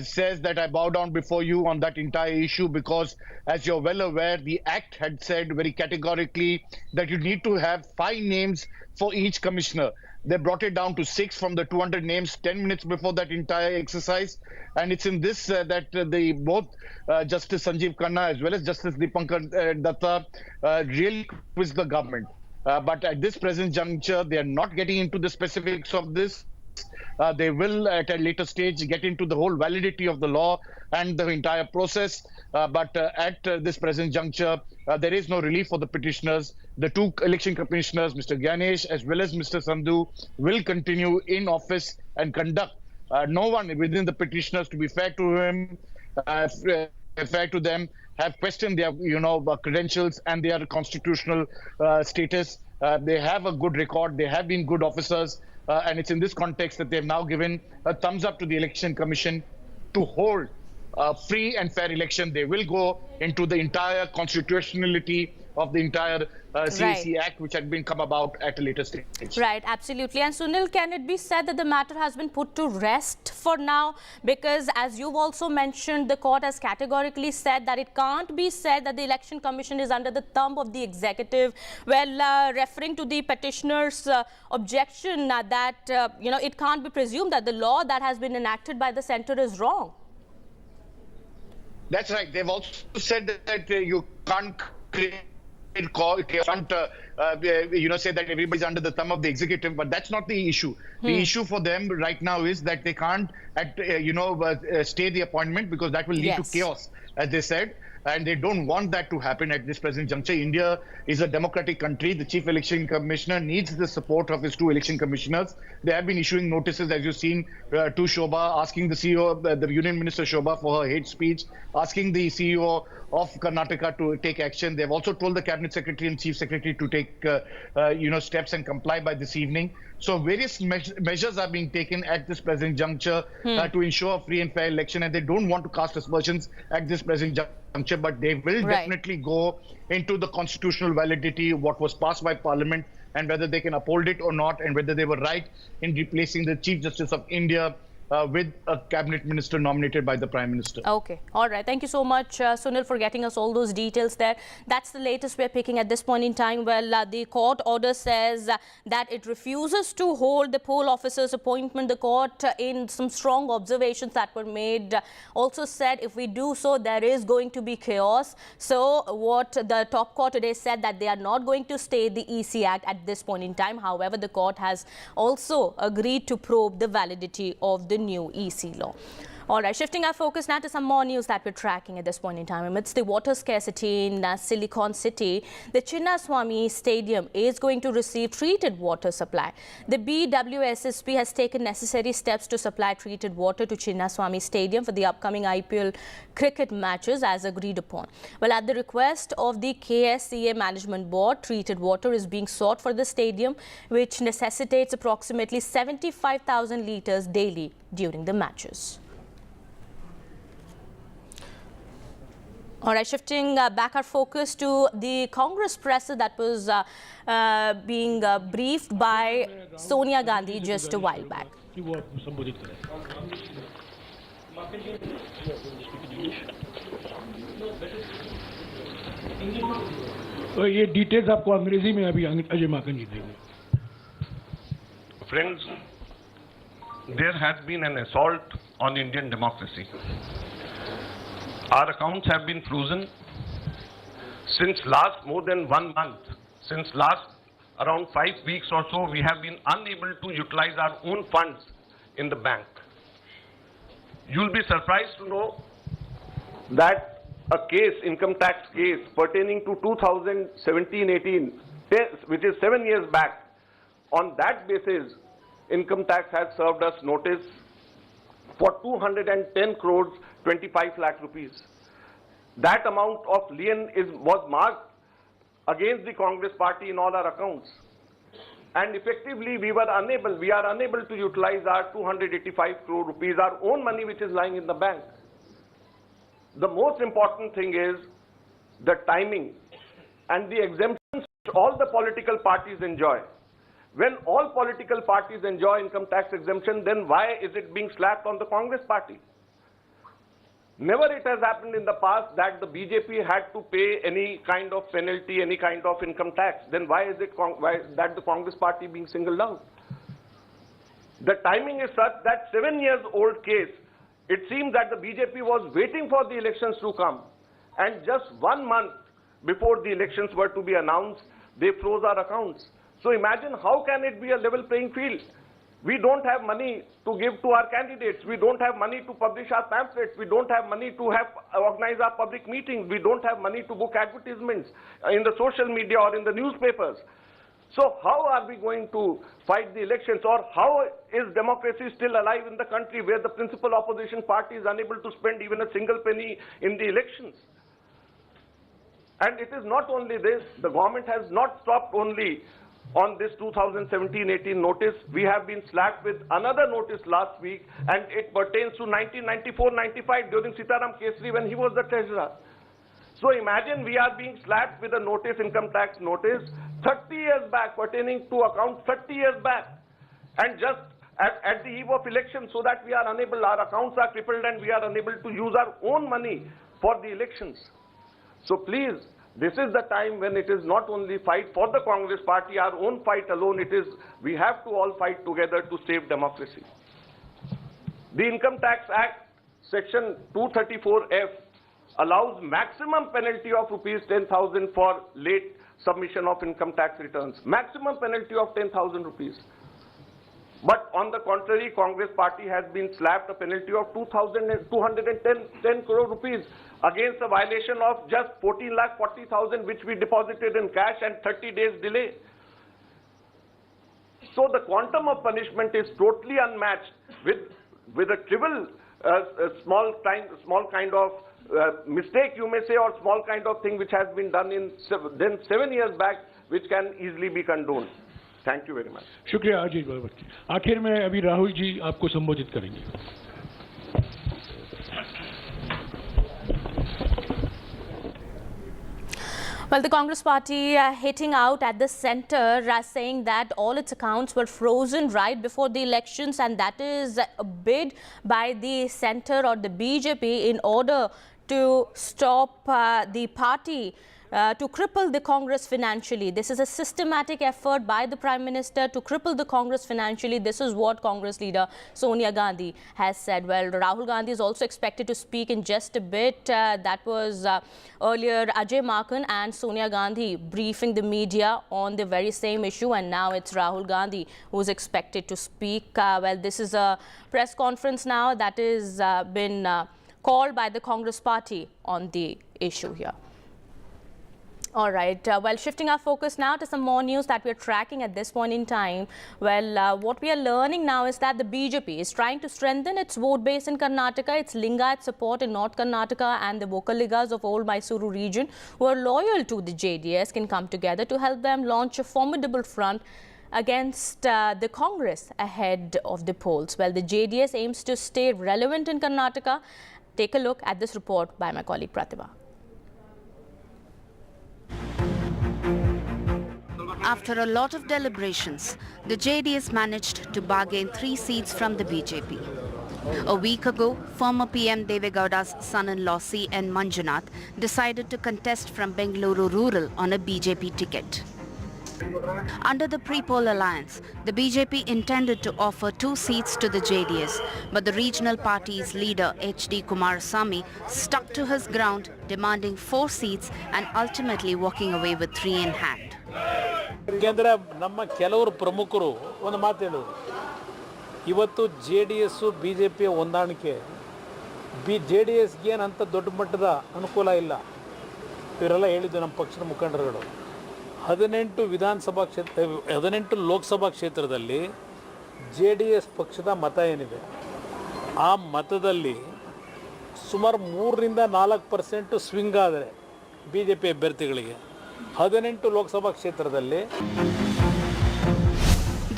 says that I bow down before you on that entire issue because, as you're well aware, the Act had said very categorically that you need to have 5 names for each commissioner. They brought it down to 6 from the 200 names 10 minutes before that entire exercise. And it's in this that both Justice Sanjeev Khanna as well as Justice Dipankar Datta really quiz the government. But at this present juncture, they are not getting into the specifics of this. They will at a later stage get into the whole validity of the law and the entire process. But at this present juncture, there is no relief for the petitioners. The two election commissioners, Mr. Ganesh as well as Mr. Sandhu, will continue in office and conduct. No one within the petitioners, to be fair to him, fair to them, have questioned their credentials and their constitutional status. They have a good record. They have been good officers. And it's in this context that they've now given a thumbs up to the Election Commission to hold a free and fair election. They will go into the entire constitutionality of the entire CAC Act, which had been come about at a later stage. Right, absolutely. And Sunil, can it be said that the matter has been put to rest for now? Because as you've also mentioned, the court has categorically said that it can't be said that the Election Commission is under the thumb of the executive. Well, referring to the petitioner's objection that, it can't be presumed that the law that has been enacted by the centre is wrong. That's right. They've also said that you can't say that everybody's under the thumb of the executive, but that's not the issue. The issue for them right now is that they can't, stay the appointment because that will lead to chaos, as they said. And they don't want that to happen at this present juncture. India is a democratic country. The Chief Election Commissioner needs the support of his two election commissioners. They have been issuing notices, as you've seen, to Shobha, asking the CEO, the Union Minister Shobha, for her hate speech, asking the CEO of Karnataka to take action. They've also told the Cabinet Secretary and Chief Secretary to take, steps and comply by this evening. So various measures are being taken at this present juncture to ensure a free and fair election, and they don't want to cast aspersions at this present juncture, but they will definitely go into the constitutional validity of what was passed by Parliament and whether they can uphold it or not, and whether they were right in replacing the Chief Justice of India with a cabinet minister nominated by the Prime Minister. Okay. All right. Thank you so much, Sunil, for getting us all those details there. That's the latest we're picking at this point in time. Well, the court order says that it refuses to hold the poll officer's appointment. The court, in some strong observations that were made, also said if we do so, there is going to be chaos. So what the top court today said that they are not going to stay the EC Act at this point in time. However, the court has also agreed to probe the validity of the new EC law. All right, shifting our focus now to some more news that we're tracking at this point in time. Amidst the water scarcity in Silicon City, the Chinnaswamy Stadium is going to receive treated water supply. The BWSSP has taken necessary steps to supply treated water to Chinnaswamy Stadium for the upcoming IPL cricket matches as agreed upon. Well, at the request of the KSCA Management Board, treated water is being sought for the stadium, which necessitates approximately 75,000 litres daily during the matches. All right, shifting back our focus to the Congress presser that was being briefed by Sonia Gandhi just a while back. तो ये details आपको अंग्रेजी में अभी अजय माकन जी देंगे. Friends, there has been an assault on Indian democracy. Our accounts have been frozen since last more than 1 month. Since last around 5 weeks or so, we have been unable to utilize our own funds in the bank. You'll be surprised to know that a case, income tax case pertaining to 2017-18, which is 7 years back, on that basis, income tax has served us notice for 210 crores, 25 lakh rupees. That amount of lien was marked against the Congress party in all our accounts. And effectively, we are unable to utilize our 285 crore rupees, our own money which is lying in the bank. The most important thing is the timing and the exemptions which all the political parties enjoy. When all political parties enjoy income tax exemption, then why is it being slapped on the Congress party? Never it has happened in the past that the BJP had to pay any kind of penalty, any kind of income tax. Then why is it that the Congress party being singled out? The timing is such that 7 years old case, it seems that the BJP was waiting for the elections to come, and just 1 month before the elections were to be announced, they froze our accounts. So imagine how can it be a level playing field? We don't have money to give to our candidates. We don't have money to publish our pamphlets. We don't have money to organize our public meetings. We don't have money to book advertisements in the social media or in the newspapers. So how are we going to fight the elections, or how is democracy still alive in the country where the principal opposition party is unable to spend even a single penny in the elections? And it is not only this, the government has not stopped only on this 2017-18 notice. We have been slapped with another notice last week, and it pertains to 1994-95 during Sitaram Kesri when he was the treasurer. So imagine we are being slapped with a notice, income tax notice, 30 years back, pertaining to accounts 30 years back, and just at the eve of election, so that we are unable, our accounts are crippled and we are unable to use our own money for the elections. So please, this is the time when it is not only fight for the Congress party, our own fight alone, it is, we have to all fight together to save democracy. The Income Tax Act, section 234F, allows maximum penalty of rupees 10,000 for late submission of income tax returns. Maximum penalty of 10,000 rupees. But on the contrary, Congress party has been slapped a penalty of 210 crore rupees against a violation of just 14,40,000 which we deposited in cash and 30 days delay. So the quantum of punishment is totally unmatched with a trivial small kind of mistake, you may say, or small kind of thing which has been done in 7 years back, which can easily be condoned. Thank you very much. शुक्रिया अजय बलवत जी. आखिर में अभी राहुल जी आपको संबोधित करेंगे. Well, the Congress party hitting out at the centre, saying that all its accounts were frozen right before the elections, and that is a bid by the centre or the BJP in order to stop the party, to cripple the Congress financially. This is a systematic effort by the Prime Minister to cripple the Congress financially. This is what Congress leader Sonia Gandhi has said. Well, Rahul Gandhi is also expected to speak in just a bit. That was earlier Ajay Makan and Sonia Gandhi briefing the media on the very same issue, and now it's Rahul Gandhi who's expected to speak. Well, this is a press conference now that is been called by the Congress party on the issue here. All right. Well, shifting our focus now to some more news that we're tracking at this point in time. Well, what we are learning now is that the BJP is trying to strengthen its vote base in Karnataka, its Lingayat support in North Karnataka, and the Vokaligas of Old Mysuru region who are loyal to the JDS can come together to help them launch a formidable front against the Congress ahead of the polls. Well, the JDS aims to stay relevant in Karnataka. Take a look at this report by my colleague Pratibha. After a lot of deliberations, the JDS managed to bargain 3 seats from the BJP. A week ago, former PM Devegowda's son-in-law C.N. Manjunath decided to contest from Bengaluru Rural on a BJP ticket. Under the pre-poll alliance, the BJP intended to offer 2 seats to the JDS, but the regional party's leader H.D. Kumarasamy stuck to his ground, demanding 4 seats and ultimately walking away with 3 in hand. ಯಾಕೆಂದರೆ ನಮ್ಮ ಕೆಲವರು ಪ್ರಮುಖರು ಒಂದು ಮಾತು ಹೇಳೋದು, ಇವತ್ತು JDS BJP ಹೊಂದಾಣಿಕೆ JDSಗೆ ಏನಂತ ದೊಡ್ಡ ಮಟ್ಟದ ಅನುಕೂಲ ಇಲ್ಲ. ಇವರೆಲ್ಲ ಹೇಳಿದ್ದು ನಮ್ಮ ಪಕ್ಷದ ಮುಖಂಡರುಗಳು. 18 ಲೋಕಸಭಾ ಕ್ಷೇತ್ರದಲ್ಲಿ JDS ಪಕ್ಷದ ಮತ ಏನಿದೆ, ಆ ಮತದಲ್ಲಿ ಸುಮಾರು 3-4% ಸ್ವಿಂಗ್ ಆದರೆ BJP ಅಭ್ಯರ್ಥಿಗಳಿಗೆ 18 ಲೋಕಸಭಾ ಕ್ಷೇತ್ರದಲ್ಲಿ.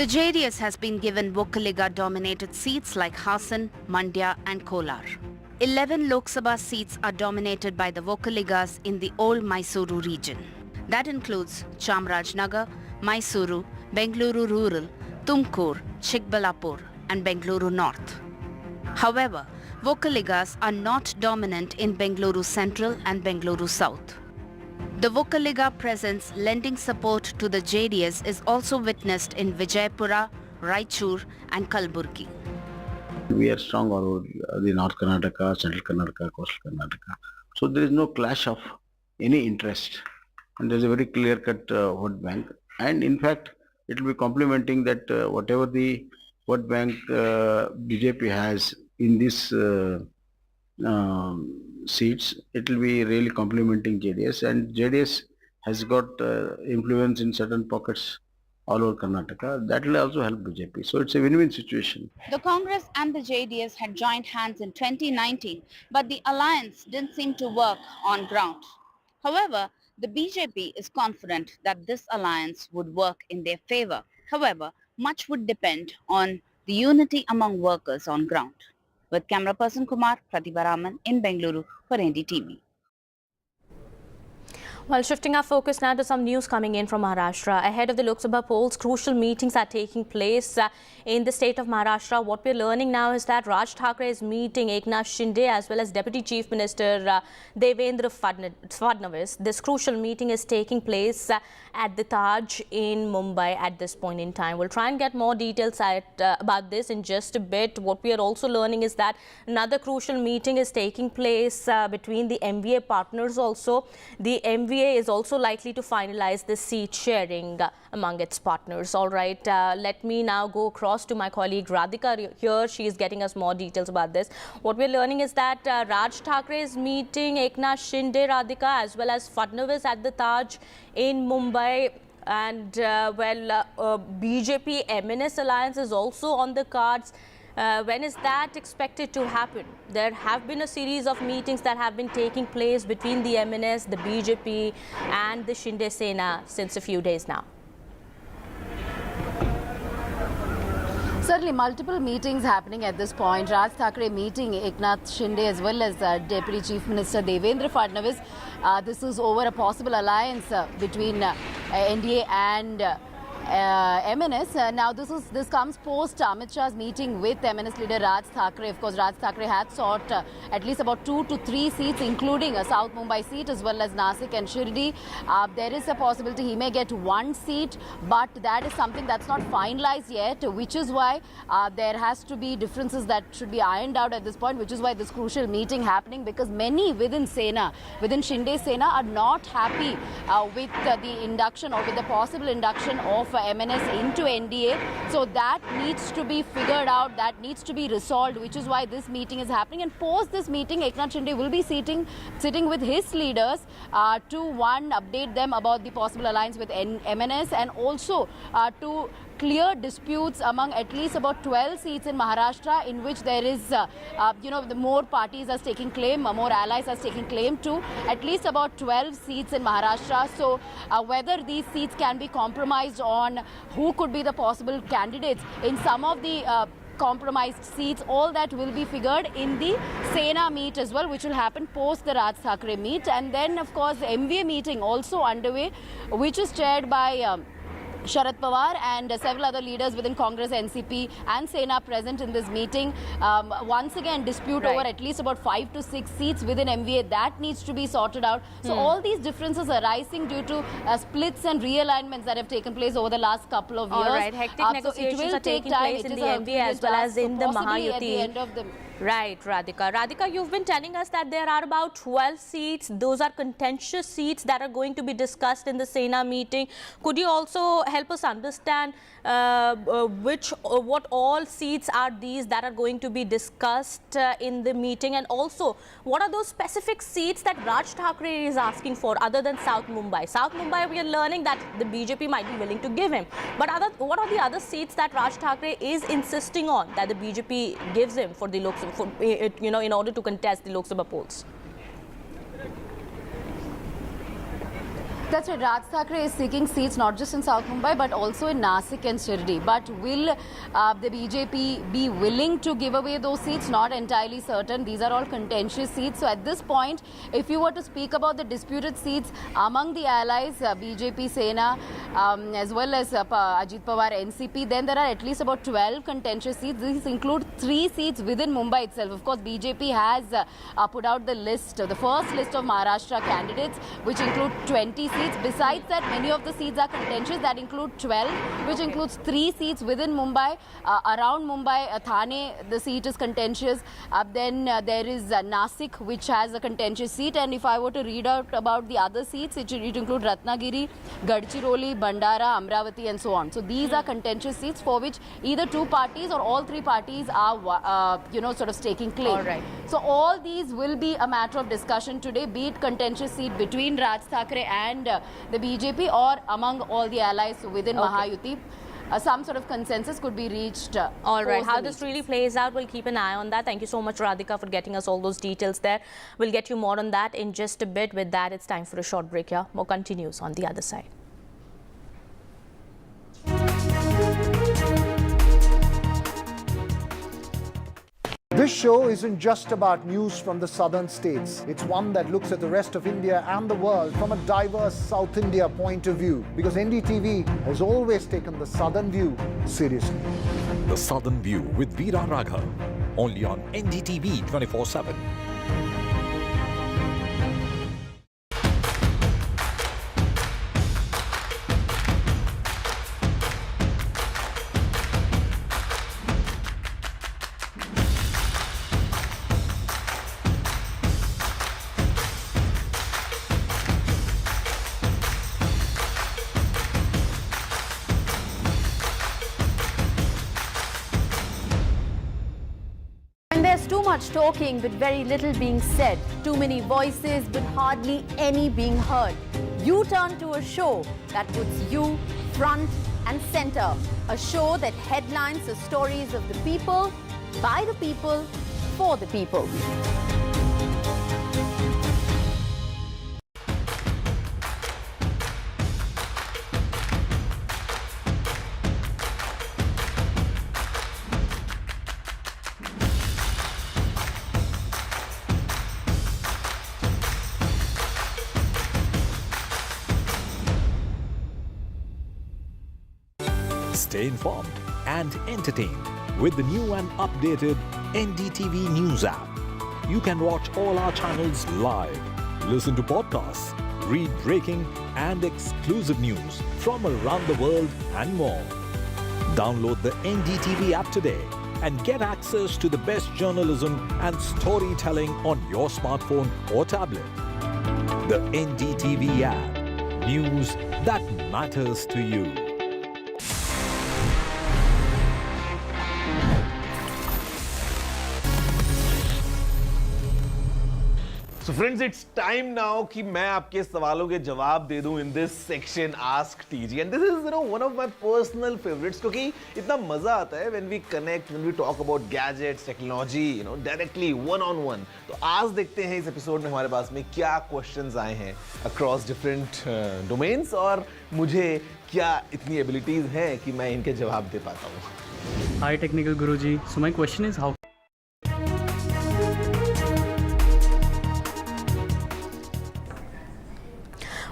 The JDS has been given Vokkaliga-dominated seats like Hassan, Mandya and Kolar. 11 Lok Sabha seats are dominated by the Vokkaligas in the old Mysuru region. That includes Chamarajnagar, Mysuru, Bengaluru Rural, Tumkur, Chikbalapur and Bengaluru North. However, Vokkaligas are not dominant in Bengaluru Central and Bengaluru South. The Vokkaliga presence lending support to the JDS is also witnessed in Vijayapura, Raichur and Kalburgi. We are strong over the North Karnataka, Central Karnataka, Coastal Karnataka. So there is no clash of any interest. And there is a very clear-cut vote bank. And in fact, it will be complementing that whatever the vote bank BJP has in this seats, it will be really complementing JDS, and JDS has got influence in certain pockets all over Karnataka. That will also help BJP. So it's a win-win situation. The Congress and the JDS had joined hands in 2019, but the alliance didn't seem to work on ground. However, the BJP is confident that this alliance would work in their favor. However, much would depend on the unity among workers on ground. With camera person Kumar, Pratibha Raman in Bengaluru for NDTV. Well, shifting our focus now to some news coming in from Maharashtra. Ahead of the Lok Sabha polls, crucial meetings are taking place in the state of Maharashtra. What we're learning now is that Raj Thackeray is meeting Eknath Shinde as well as Deputy Chief Minister Devendra Fadnavis. This crucial meeting is taking place at the Taj in Mumbai at this point in time. We'll try and get more details about this in just a bit. What we are also learning is that another crucial meeting is taking place between the MVA partners also. The MVA is also likely to finalize the seat sharing among its partners. All right, let me now go across to my colleague Radhika here. She is getting us more details about this. What we're learning is that Raj Thackeray is meeting Eknath Shinde, Radhika, as well as Fadnavis at the Taj in Mumbai. And BJP MNS alliance is also on the cards. When is that expected to happen? There have been a series of meetings that have been taking place between the MNS, the BJP and the Shinde Sena since a few days now. Certainly multiple meetings happening at this point. Raj Thackeray meeting Eknath Shinde as well as Deputy Chief Minister Devendra Fadnavis. This is over a possible alliance between NDA and MNS. Now this comes post Amit Shah's meeting with MNS leader Raj Thackeray. Of course, Raj Thackeray had sought at least about 2 to 3 seats, including a South Mumbai seat as well as Nasik and Shirdi. There is a possibility he may get 1 seat, but that is something that's not finalized yet, which is why there has to be differences that should be ironed out at this point, which is why this crucial meeting happening, because many within Shinde Sena are not happy with the induction or with the possible induction of MNS into NDA. So that needs to be figured out, that needs to be resolved, which is why this meeting is happening. And post this meeting, Eknath Shinde will be sitting with his leaders to update them about the possible alliance with MNS, and also to clear disputes among at least about 12 seats in Maharashtra, in which there is, the more parties are taking claim, more allies are taking claim to at least about 12 seats in Maharashtra. So whether these seats can be compromised on, who could be the possible candidates in some of the compromised seats, all that will be figured in the Sena meet as well, which will happen post the Raj Thackeray meet. And then, of course, the MVA meeting also underway, which is chaired by Sharad Pawar and several other leaders within Congress, NCP and Sena present in this meeting. Once again, dispute over at least about 5 to 6 seats within MVA. That needs to be sorted out. So all these differences arising due to splits and realignments that have taken place over the last couple of years. All right, hectic negotiations are taking place in the MVA as well as in the Mahayuti. At the end of the Right, Radhika. Radhika, you've been telling us that there are about 12 seats. Those are contentious seats that are going to be discussed in the Sena meeting. Could you also help us understand what all seats are these that are going to be discussed in the meeting? And also, what are those specific seats that Raj Thackeray is asking for other than South Mumbai? South Mumbai, we are learning that the BJP might be willing to give him. But what are the other seats that Raj Thackeray is insisting on that the BJP gives him for the Lok Sabha? In order to contest the Lok Sabha polls? That's right. Raj Thackeray is seeking seats not just in South Mumbai but also in Nasik and Shirdi. But will the BJP be willing to give away those seats? Not entirely certain. These are all contentious seats. So at this point, if you were to speak about the disputed seats among the allies, BJP, Sena, as well as Ajit Pawar, NCP, then there are at least about 12 contentious seats. These include 3 seats within Mumbai itself. Of course, BJP has put out the list, the first list of Maharashtra candidates, which include 20 seats. Besides that, many of the seats are contentious. That include 12, which includes 3 seats within Mumbai. Around Mumbai, Thane, the seat is contentious. Then there is Nasik, which has a contentious seat. And if I were to read out about the other seats, it include Ratnagiri, Gadchiroli, Bandara, Amravati, and so on. So these are contentious seats for which either 2 parties or all 3 parties are, sort of staking claim. All right. So all these will be a matter of discussion today, be it contentious seat between Raj Thackeray and the BJP or among all the allies within Mahayuti. Some sort of consensus could be reached. All right. How this really plays out, we'll keep an eye on that. Thank you so much, Radhika, for getting us all those details there. We'll get you more on that in just a bit. With that, it's time for a short break here. More continues on the other side. This show isn't just about news from the southern states. It's one that looks at the rest of India and the world from a diverse South India point of view, because NDTV has always taken the southern view seriously. The Southern View with Veera Raghav, only on NDTV 24/7. There's too much talking but very little being said. Too many voices but hardly any being heard. You turn to a show that puts you front and center. A show that headlines the stories of the people, by the people, for the people. Stay informed and entertained with the new and updated NDTV News app. You can watch all our channels live, listen to podcasts, read breaking and exclusive news from around the world and more. Download the NDTV app today and get access to the best journalism and storytelling on your smartphone or tablet. The NDTV app. News that matters to you. So friends, it's time now कि मैं आपके सवालों के जवाब दे दूं in this section Ask TG, and this is one of my personal favorites क्योंकि इतना मजा आता है when we connect, when we talk about gadgets, technology, directly one on one. तो आज देखते हैं इस एपिसोड में हमारे पास में क्या questions आए हैं across different domains और मुझे क्या इतनी abilities हैं कि मैं इनके जवाब दे पाता हूँ. Hi technical Guruji. So my question is how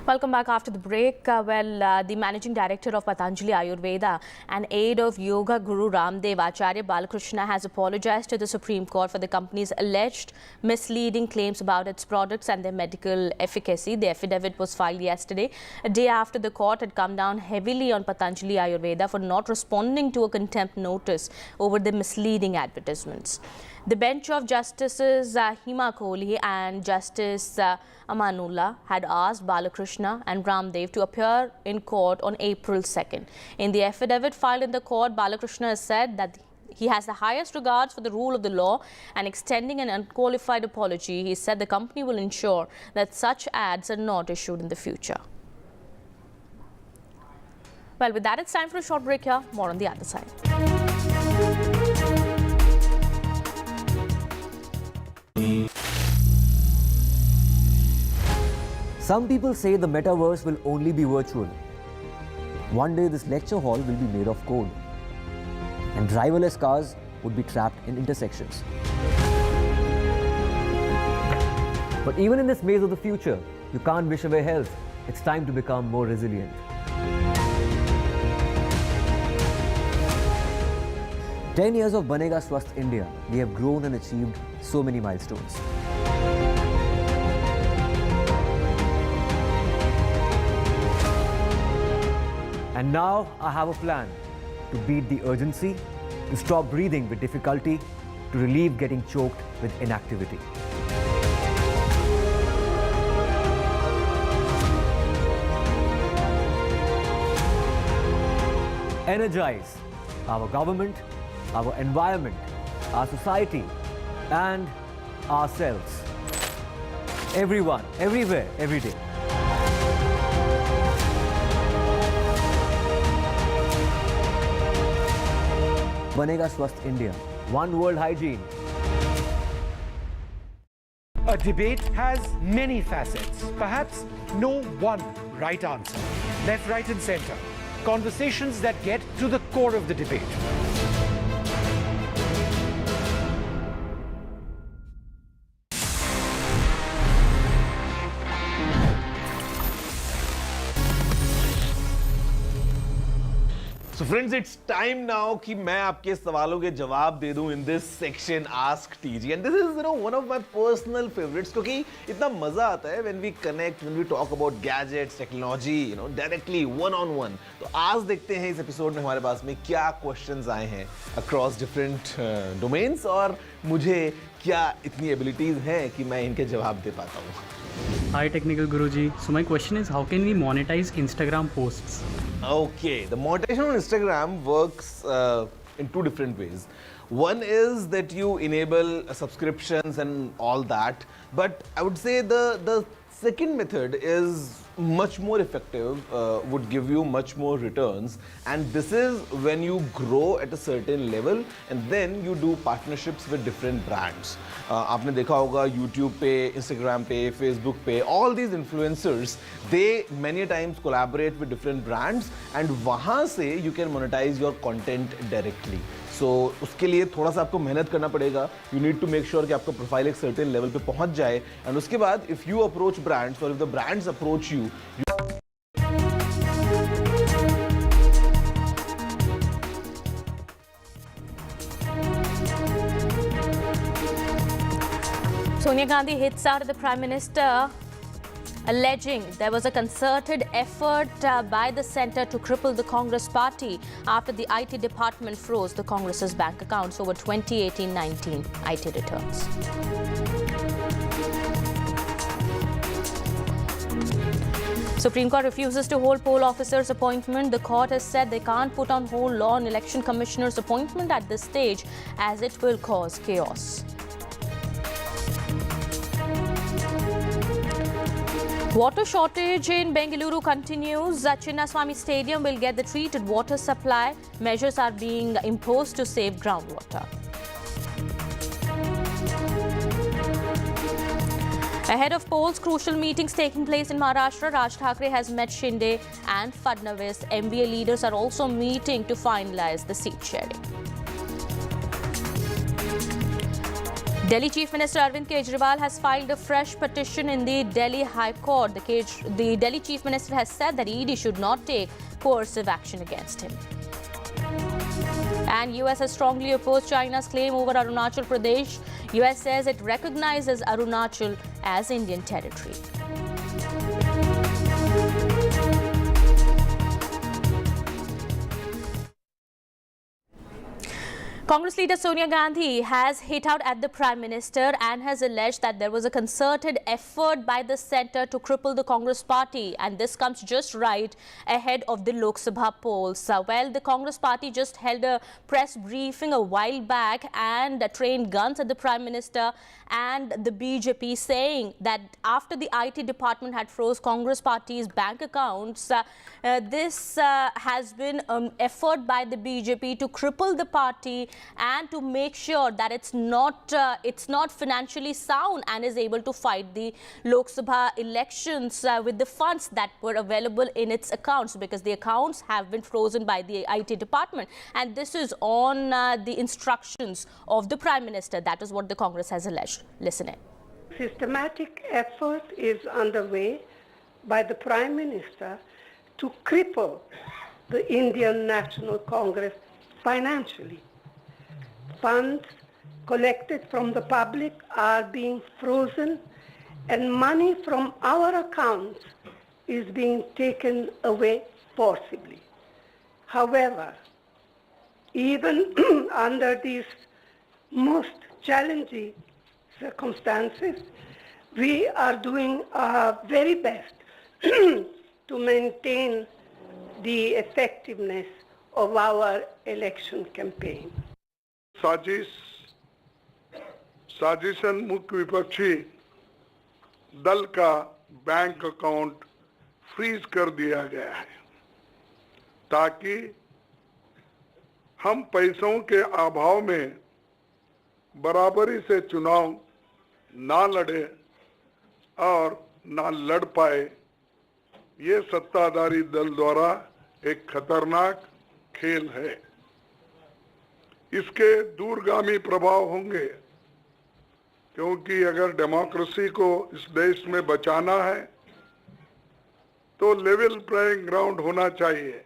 Welcome back after the break. The managing director of Patanjali Ayurved and aide of Yoga Guru Ramdev, Acharya Balkrishna, has apologized to the Supreme Court for the company's alleged misleading claims about its products and their medical efficacy. The affidavit was filed yesterday, a day after the court had come down heavily on Patanjali Ayurved for not responding to a contempt notice over the misleading advertisements. The bench of Justices Hima, Kohli and Justice Amanullah had asked Balkrishna and Ramdev to appear in court on April 2nd. In the affidavit filed in the court, Balkrishna has said that he has the highest regards for the rule of the law and extending an unqualified apology. He said the company will ensure that such ads are not issued in the future. Well, with that, it's time for a short break here. More on the other side. Some people say the metaverse will only be virtual. One day this lecture hall will be made of code, and driverless cars would be trapped in intersections. But even in this maze of the future, you can't wish away health. It's time to become more resilient. "10 years of Banega Swasth India, we have grown and achieved so many milestones. And now I have a plan to beat the urgency, to stop breathing with difficulty, to relieve getting choked with inactivity. Energize our government, our environment, our society, and ourselves. Everyone, everywhere, every day. Banega Swasth India. One world hygiene." A debate has many facets. Perhaps no one right answer. Left, right, and center. Conversations that get to the core of the debate. So friends, it's time now कि मैं आपके सवालों के जवाब दे दूं in this section Ask TG, and this is one of my personal favorites क्योंकि इतना मजा आता है when we connect, when we talk about gadgets, technology, directly one on one. तो आज देखते हैं इस एपिसोड में हमारे पास में क्या questions आए हैं across different domains और मुझे क्या इतनी abilities हैं कि मैं इनके जवाब दे पाता हूँ. Hi Technical Guruji. So my question is, how can we monetize Instagram posts? Okay, the monetization on Instagram works in two different ways. One is that you enable subscriptions and all that, but I would say the second method is much more effective, would give you much more returns, and this is when you grow at a certain level and then you do partnerships with different brands. आपने देखा होगा YouTube पे, Instagram पे, Facebook पे, all these influencers, they many times collaborate with different brands and वहाँ से you can monetize your content directly. So उसके लिए थोड़ा सा आपको मेहनत करना पड़ेगा. You need to make sure कि आपका प्रोफाइल एक certain level पे पहुँच जाए, and उसके बाद if you approach brands or if the brands approach you Sonia Gandhi hits out at the Prime Minister, alleging there was a concerted effort by the centre to cripple the Congress party after the IT department froze the Congress's bank accounts over 2018-19 IT returns. Supreme Court refuses to hold poll officers' appointment. The court has said they can't put on hold law on election commissioners' appointment at this stage as it will cause chaos. Water shortage in Bengaluru continues. Chinnaswamy Stadium will get the treated water supply. Measures are being imposed to save groundwater. Ahead of polls, crucial meetings taking place in Maharashtra. Raj Thackeray has met Shinde and Fadnavis. MVA leaders are also meeting to finalize the seat sharing. Delhi Chief Minister Arvind Kejriwal has filed a fresh petition in the Delhi High Court. The Delhi Chief Minister has said that ED should not take coercive action against him. And US has strongly opposed China's claim over Arunachal Pradesh. US says it recognizes Arunachal as Indian territory. Congress leader Sonia Gandhi has hit out at the Prime Minister and has alleged that there was a concerted effort by the centre to cripple the Congress party, and this comes just right ahead of the Lok Sabha polls. Well, the Congress party just held a press briefing a while back and trained guns at the Prime Minister and the BJP, saying that after the IT department had froze Congress party's bank accounts, this has been an effort by the BJP to cripple the party and to make sure that it's not financially sound and is able to fight the Lok Sabha elections with the funds that were available in its accounts, because the accounts have been frozen by the IT department. And this is on the instructions of the Prime Minister. That is what the Congress has alleged. Listen in. Systematic effort is underway by the Prime Minister to cripple the Indian National Congress financially. Funds collected from the public are being frozen, and money from our accounts is being taken away forcibly. However, even under these most challenging circumstances, we are doing our very best to maintain the effectiveness of our election campaign. साजिशन मुख्य विपक्षी दल का bank account freeze कर दिया गया है ताकि हम पैसों के अभाव में बराबरी से चुनाव ना लड़े और ना लड़ पाए। ये सत्ताधारी दल द्वारा एक खतरनाक खेल है। इसके दूरगामी प्रभाव होंगे, क्योंकि अगर डेमोक्रेसी को इस देश में बचाना है तो लेवल प्लेइंग ग्राउंड होना चाहिए।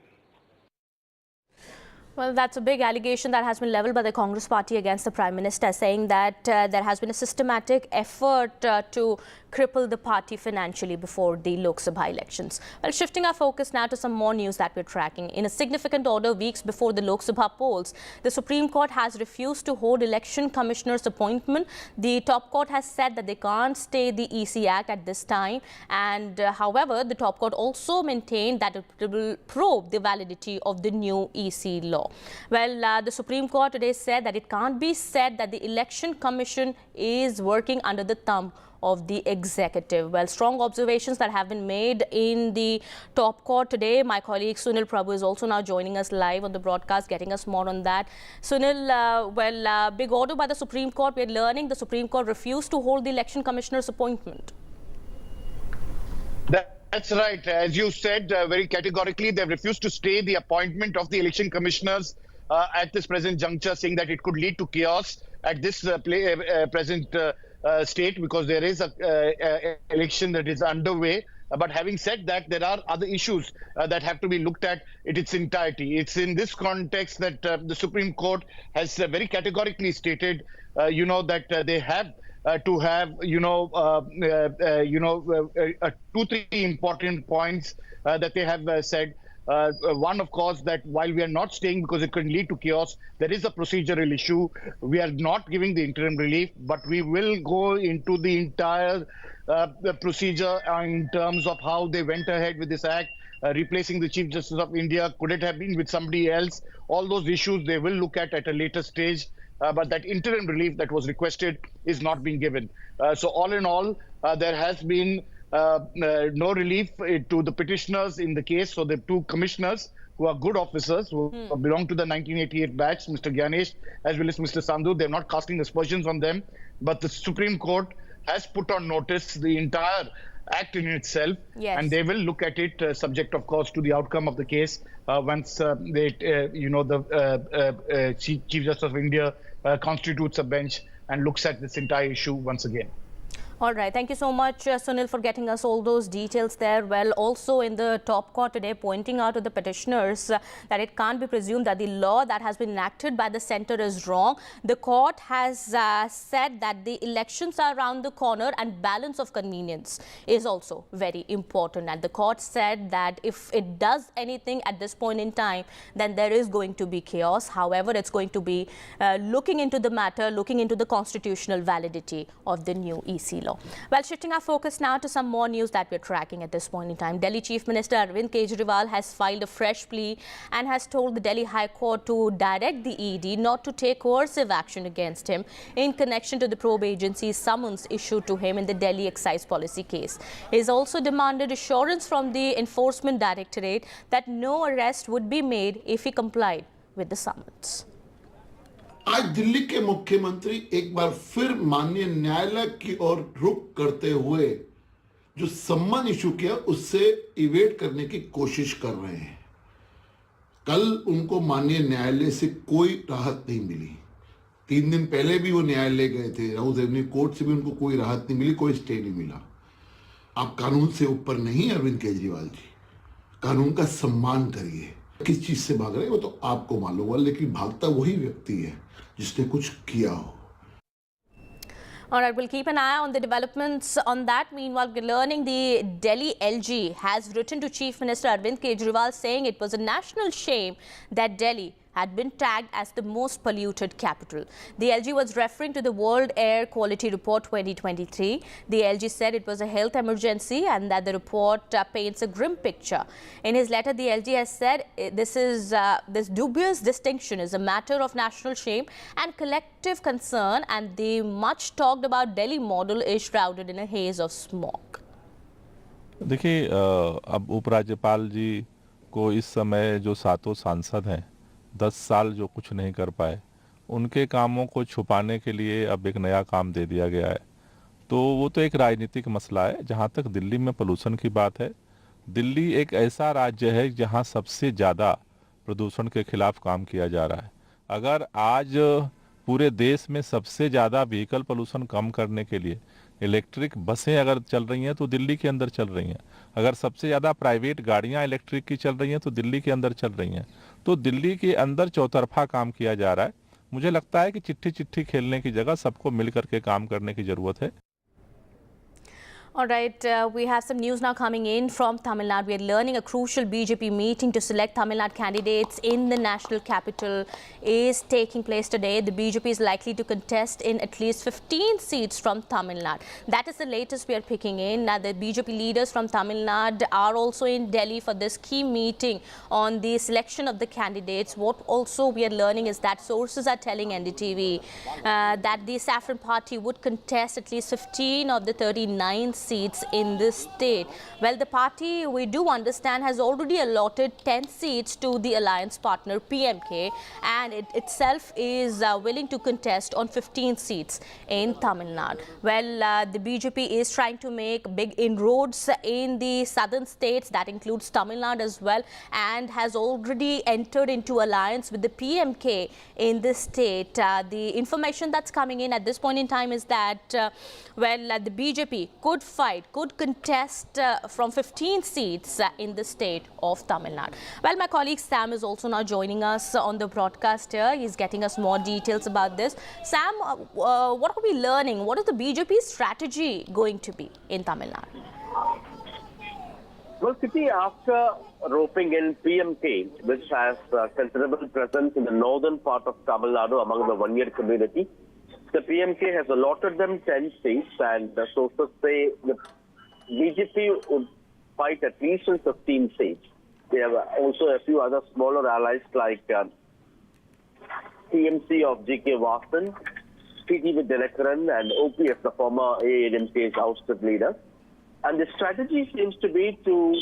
Well, that's a big allegation that has been leveled by the Congress party against the Prime Minister, saying that there has been a systematic effort to cripple the party financially before the Lok Sabha elections. Well, shifting our focus now to some more news that we're tracking. In a significant order, weeks before the Lok Sabha polls, the Supreme Court has refused to hold election commissioner's appointment. The top court has said that they can't stay the EC Act at this time. And however, the top court also maintained that it will probe the validity of the new EC law. Well, the Supreme Court today said that it can't be said that the Election Commission is working under the thumb of the executive. Well, strong observations that have been made in the top court today. My colleague Sunil Prabhu is also now joining us live on the broadcast, getting us more on that. Sunil, big order by the Supreme Court. We're learning the Supreme Court refused to hold the Election Commissioner's appointment. That's right. As you said, very categorically, they've refused to stay the appointment of the election commissioners at this present juncture, saying that it could lead to chaos at this present state, because there is a election that is underway. But having said that, there are other issues that have to be looked at in its entirety. It's in this context that the Supreme Court has very categorically stated, that they have to have, 2-3 important points that they have said. One, of course, that while we are not staying because it can lead to chaos, there is a procedural issue. We are not giving the interim relief, but we will go into the entire the procedure in terms of how they went ahead with this act, replacing the Chief Justice of India. Could it have been with somebody else? All those issues they will look at a later stage. But that interim relief that was requested is not being given. So all in all, there has been no relief to the petitioners in the case. So the two commissioners who are good officers, who belong to the 1988 batch, Mr. Gyanesh as well as Mr. Sandhu, they're not casting aspersions on them. But the Supreme Court has put on notice the entire act in itself, and they will look at it subject, of course, to the outcome of the case once the Chief Justice of India constitutes a bench and looks at this entire issue once again. All right. Thank you so much, Sunil, for getting us all those details there. Well, also in the top court today, pointing out to the petitioners that it can't be presumed that the law that has been enacted by the centre is wrong. The court has said that the elections are around the corner and balance of convenience is also very important. And the court said that if it does anything at this point in time, then there is going to be chaos. However, it's going to be looking into the matter, looking into the constitutional validity of the new EC law. Well, shifting our focus now to some more news that we're tracking at this point in time. Delhi Chief Minister Arvind Kejriwal has filed a fresh plea and has told the Delhi High Court to direct the ED not to take coercive action against him in connection to the probe agency's summons issued to him in the Delhi excise policy case. He has also demanded assurance from the Enforcement Directorate that no arrest would be made if he complied with the summons. आज दिल्ली के मुख्यमंत्री एक बार फिर माननीय न्यायालय की ओर रुख करते हुए जो सम्मन इशू किया उससे इवेट करने की कोशिश कर रहे हैं। कल उनको माननीय न्यायालय से कोई राहत नहीं मिली। 3 दिन पहले भी वो न्यायालय गए थे, राउस एवेन्यू कोर्ट से भी उनको कोई राहत नहीं मिली, कोई स्टे नहीं मिला। आप कानून से ऊपर नहीं अरविंद केजरीवाल जी, कानून का सम्मान करिए। किस चीज से भाग रहे हैं वो तो आपको मालूम होगा, लेकिन भागता वही व्यक्ति है जिसने कुछ किया हो। All right, we'll keep an eye on the developments on that. Meanwhile, we're learning the Delhi LG has written to Chief Minister Arvind Kejriwal saying it was a national shame that Delhi had been tagged as the most polluted capital. The LG was referring to the World Air Quality Report 2023. The LG said it was a health emergency and that the report paints a grim picture. In his letter, the LG has said this dubious distinction is a matter of national shame and collective concern, and the much talked about Delhi model is shrouded in a haze of smoke. देखिए, अब उपराज्यपाल जी को इस समय जो 7 सांसद हैं, 10 साल जो कुछ नहीं कर पाए, उनके कामों को छुपाने के लिए अब एक नया काम दे दिया गया है। तो वो तो एक राजनीतिक मसला है। जहाँ तक दिल्ली में पोल्यूशन की बात है, दिल्ली एक ऐसा राज्य है जहाँ सबसे ज़्यादा प्रदूषण के खिलाफ काम किया जा रहा है। अगर आज पूरे देश में सबसे ज़्यादा व्हीकल पोल्यूशन कम करने के लिए इलेक्ट्रिक बसें अगर चल रही हैं तो दिल्ली के अंदर चल रही हैं। अगर सबसे ज़्यादा प्राइवेट गाड़ियां इलेक्ट्रिक की चल रही हैं तो दिल्ली के अंदर चल रही हैं। तो दिल्ली के अंदर चौतरफा काम किया जा रहा है। मुझे लगता है कि चिट्ठी चिट्ठी खेलने की जगह सबको मिल करके काम करने की ज़रूरत है। All right, we have some news now coming in from Tamil Nadu. We are learning a crucial BJP meeting to select Tamil Nadu candidates in the national capital is taking place today. The BJP is likely to contest in at least 15 seats from Tamil Nadu. That is the latest we are picking in. Now, the BJP leaders from Tamil Nadu are also in Delhi for this key meeting on the selection of the candidates. What also we are learning is that sources are telling NDTV that the Saffron Party would contest at least 15 of the 39 seats in this state. Well, the party, we do understand, has already allotted 10 seats to the alliance partner PMK, and it itself is willing to contest on 15 seats in Tamil Nadu. Well, the BJP is trying to make big inroads in the southern states, that includes Tamil Nadu as well, and has already entered into alliance with the PMK in this state. The information that's coming in at this point in time is that, the BJP could contest from 15 seats in the state of Tamil Nadu. Well, my colleague Sam is also now joining us on the broadcast here. He's getting us more details about this. Sam, what are we learning? What is the BJP strategy going to be in Tamil Nadu? Well, City, after roping in PMK, which has considerable presence in the northern part of Tamil Nadu among the one-year community, the PMK has allotted them 10 seats, and the sources say the BJP would fight at least in 15 seats. They have also a few other smaller allies like TMC of GK Vasan, TTV Dinakaran, and OPF, the former AADMK's ousted leader. And the strategy seems to be to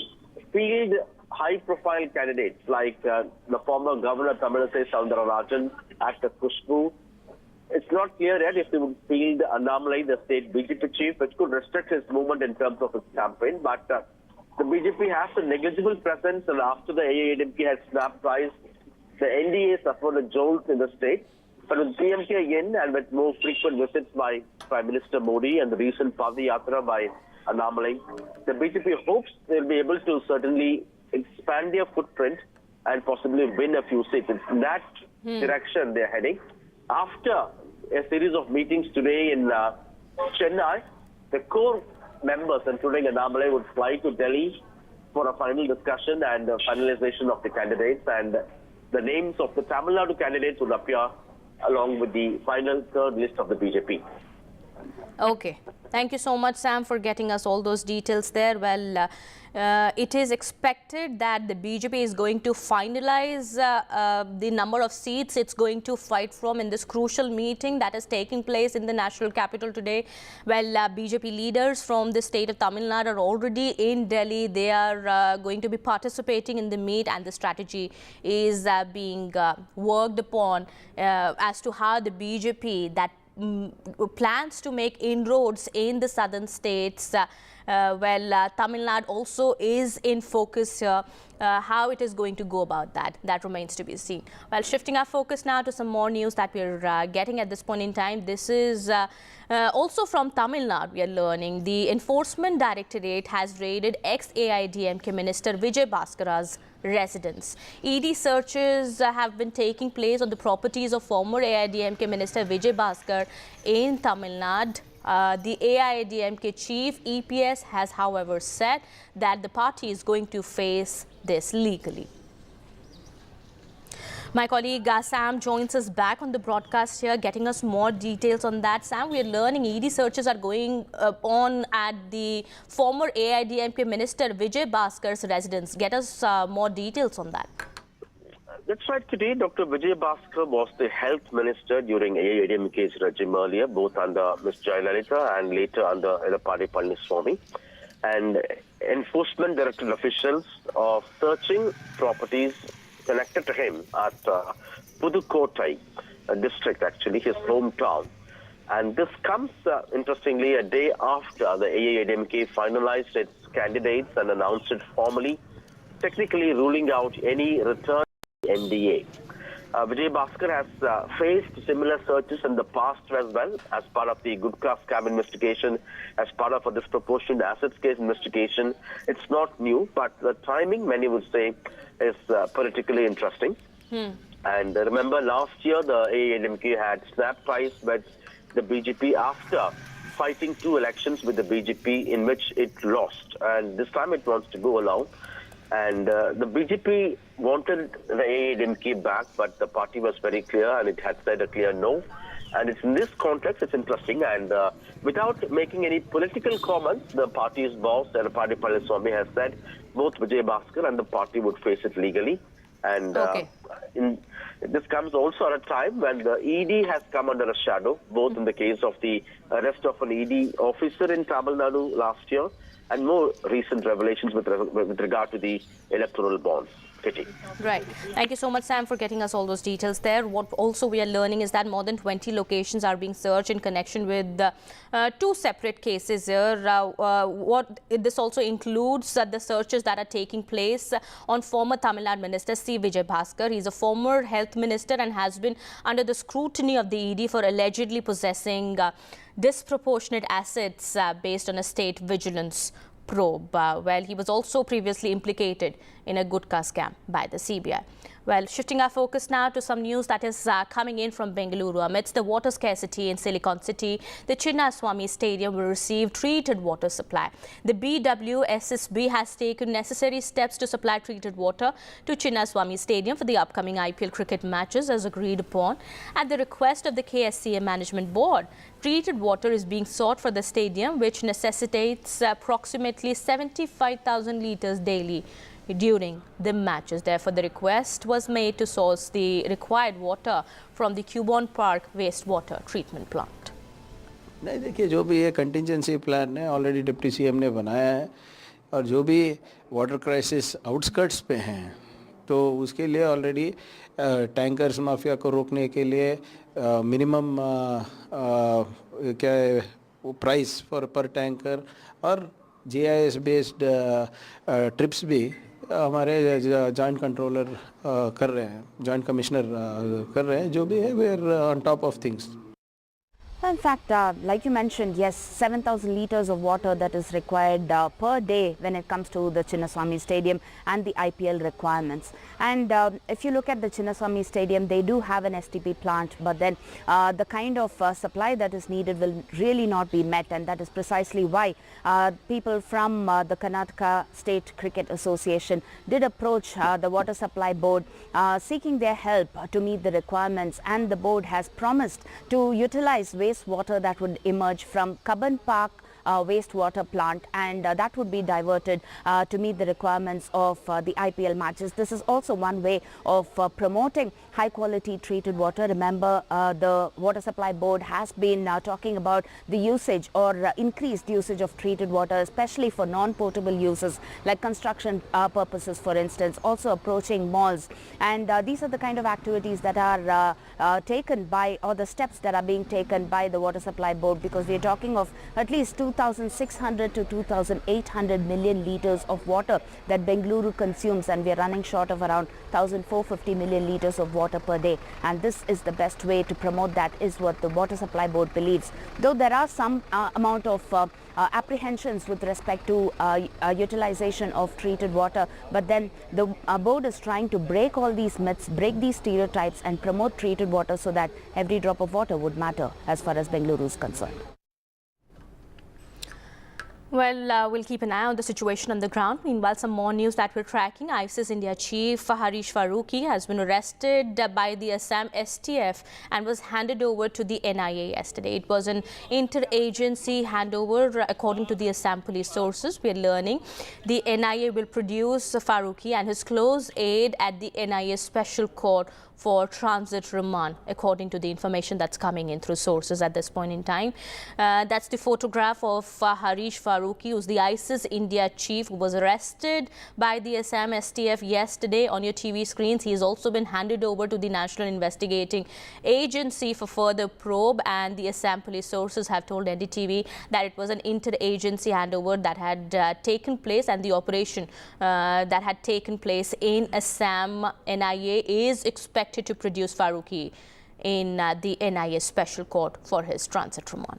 field high-profile candidates like the former Governor Tamilisai Soundararajan, actor Kushbu. It's not clear yet if they would field Annamalai, the state BJP chief, which could restrict his movement in terms of his campaign. But the BJP has a negligible presence, and after the AADMK had snapped ties, the NDA suffered a jolt in the state. But with PMK again and with more frequent visits by Prime Minister Modi and the recent Padayatra by Annamalai, the BJP hopes they'll be able to certainly expand their footprint and possibly win a few seats. It's in that direction they're heading. After a series of meetings today in Chennai, the core members, including Annamalai, would fly to Delhi for a final discussion and finalization of the candidates, and the names of the Tamil Nadu candidates would appear along with the final third list of the BJP. Okay. Thank you so much, Sam, for getting us all those details there. Well, it is expected that the BJP is going to finalize the number of seats it's going to fight from in this crucial meeting that is taking place in the national capital today. Well, BJP leaders from the state of Tamil Nadu are already in Delhi. They are going to be participating in the meet, and the strategy is being worked upon as to how the BJP that plans to make inroads in the southern states. Tamil Nadu also is in focus here. How it is going to go about that remains to be seen. Well, shifting our focus now to some more news that we're getting at this point in time. This is also from Tamil Nadu. We are learning the Enforcement Directorate has raided ex-AIDMK Minister Vijayabhaskars' residence. ED searches have been taking place on the properties of former AIDMK Minister Vijayabhaskar in Tamil Nadu. The AIDMK chief, EPS, has however said that the party is going to face this legally. My colleague Sam joins us back on the broadcast here, getting us more details on that. Sam, we are learning ED searches are going on at the former AIDMK Minister Vijayabhaskars' residence. Get us more details on that. That's right. Today, Dr. Vijayabhaskar was the health minister during AIDMK's regime earlier, both under Ms. Jayalalitha and later under Edappadi Palaniswamy. And enforcement directed officials are searching properties connected to him at Pudukkottai district, actually, his hometown. And this comes, interestingly, a day after the AIDMK finalized its candidates and announced it formally, technically ruling out any return to NDA. Vijayabhaskar has faced similar searches in the past as well, as part of the Gudka scam investigation, as part of a disproportionate assets case investigation. It's not new, but the timing, many would say, is politically interesting. And remember, last year the AIDMK had snapped ties with the BJP after fighting 2 elections with the BJP in which it lost, and this time it wants to go along. And the BJP wanted the AIDMK back, but the party was very clear and it had said a clear no. And it's in this context, it's interesting. And without making any political comments, the party's boss, Edappadi Palaniswamy, has said both Vijayabhaskar and the party would face it legally. And this comes also at a time when the ED has come under a shadow, both in the case of the arrest of an ED officer in Tamil Nadu last year, and more recent revelations with regard to the electoral bonds. Right. Thank you so much, Sam, for getting us all those details there. What also we are learning is that more than 20 locations are being searched in connection with 2 separate cases here. This also includes the searches that are taking place on former Tamil Nadu Minister C. Vijayabhaskar. He's a former health minister and has been under the scrutiny of the ED for allegedly possessing disproportionate assets based on a state vigilance probe. He was also previously implicated in a Gudka scam by the CBI. Well, shifting our focus now to some news that is coming in from Bengaluru. Amidst the water scarcity in Silicon City, the Chinnaswamy Stadium will receive treated water supply. The BWSSB has taken necessary steps to supply treated water to Chinnaswamy Stadium for the upcoming IPL cricket matches as agreed upon. At the request of the KSCA Management Board, treated water is being sought for the stadium, which necessitates approximately 75,000 litres daily during the matches. Therefore, the request was made to source the required water from the Cubon Park wastewater treatment plant. नहीं, देखिए, जो भी ये contingency plan है already deputy CM ने बनाया है, और जो भी वाटर क्राइसिस आउटस्कर्ट्स पे हैं तो उसके लिए ऑलरेडी टैंकर्स माफिया को रोकने के लिए मिनिमम क्या है प्राइस पर टैंकर और GIS बेस्ड ट्रिप्स भी हमारे जॉइंट कंट्रोलर कर रहे हैं, जॉइंट कमिश्नर कर रहे हैं, जो भी है we are on top of things. In fact, like you mentioned, yes, 7,000 liters of water that is required per day when it comes to the Chinnaswamy Stadium and the IPL requirements. And if you look at the Chinnaswamy Stadium, they do have an STP plant, but then the kind of supply that is needed will really not be met, and that is precisely why people from the Karnataka State Cricket Association did approach the Water Supply Board seeking their help to meet the requirements, and the board has promised to utilize wastewater that would emerge from Kaban Park wastewater plant, and that would be diverted to meet the requirements of the IPL matches. This is also one way of promoting high quality treated water. Remember, the Water Supply Board has been talking about the usage or increased usage of treated water, especially for non-potable uses like construction purposes, for instance, also approaching malls. And these are the kind of activities that are taken by, or the steps that are being taken by the Water Supply Board, because we are talking of at least 2,600 to 2,800 million liters of water that Bengaluru consumes, and we are running short of around 1,450 million liters of water per day. And this is the best way to promote that, is what the Water Supply Board believes. Though there are some amount of apprehensions with respect to utilization of treated water, but then the board is trying to break all these myths, break these stereotypes, and promote treated water so that every drop of water would matter as far as Bengaluru is concerned. Well, we'll keep an eye on the situation on the ground. Meanwhile, some more news that we're tracking. ISIS India chief Harish Faruqi has been arrested by the Assam STF and was handed over to the NIA yesterday. It was an inter-agency handover, according to the Assam police sources. We are learning the NIA will produce Faruqi and his close aide at the NIA Special Court for transit remand, according to the information that's coming in through sources at this point in time. That's the photograph of Harish Faruqi, who's the ISIS India chief, who was arrested by the Assam STF yesterday on your TV screens. He has also been handed over to the National Investigating Agency for further probe, and the Assam police sources have told NDTV that it was an inter-agency handover that had taken place, and the operation that had taken place in Assam. NIA is expected to produce Faruqi in the NIA Special Court for his transit remand.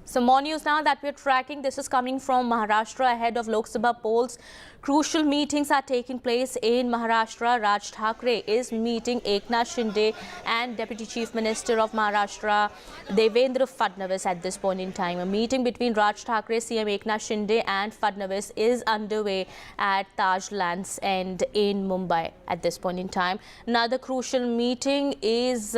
Some more news now that we're tracking. This is coming from Maharashtra ahead of Lok Sabha polls. Crucial meetings are taking place in Maharashtra. Raj Thackeray is meeting Eknath Shinde and Deputy Chief Minister of Maharashtra Devendra Fadnavis at this point in time. A meeting between Raj Thackeray, CM Eknath Shinde and Fadnavis is underway at Taj Lands End in Mumbai at this point in time. Another crucial meeting is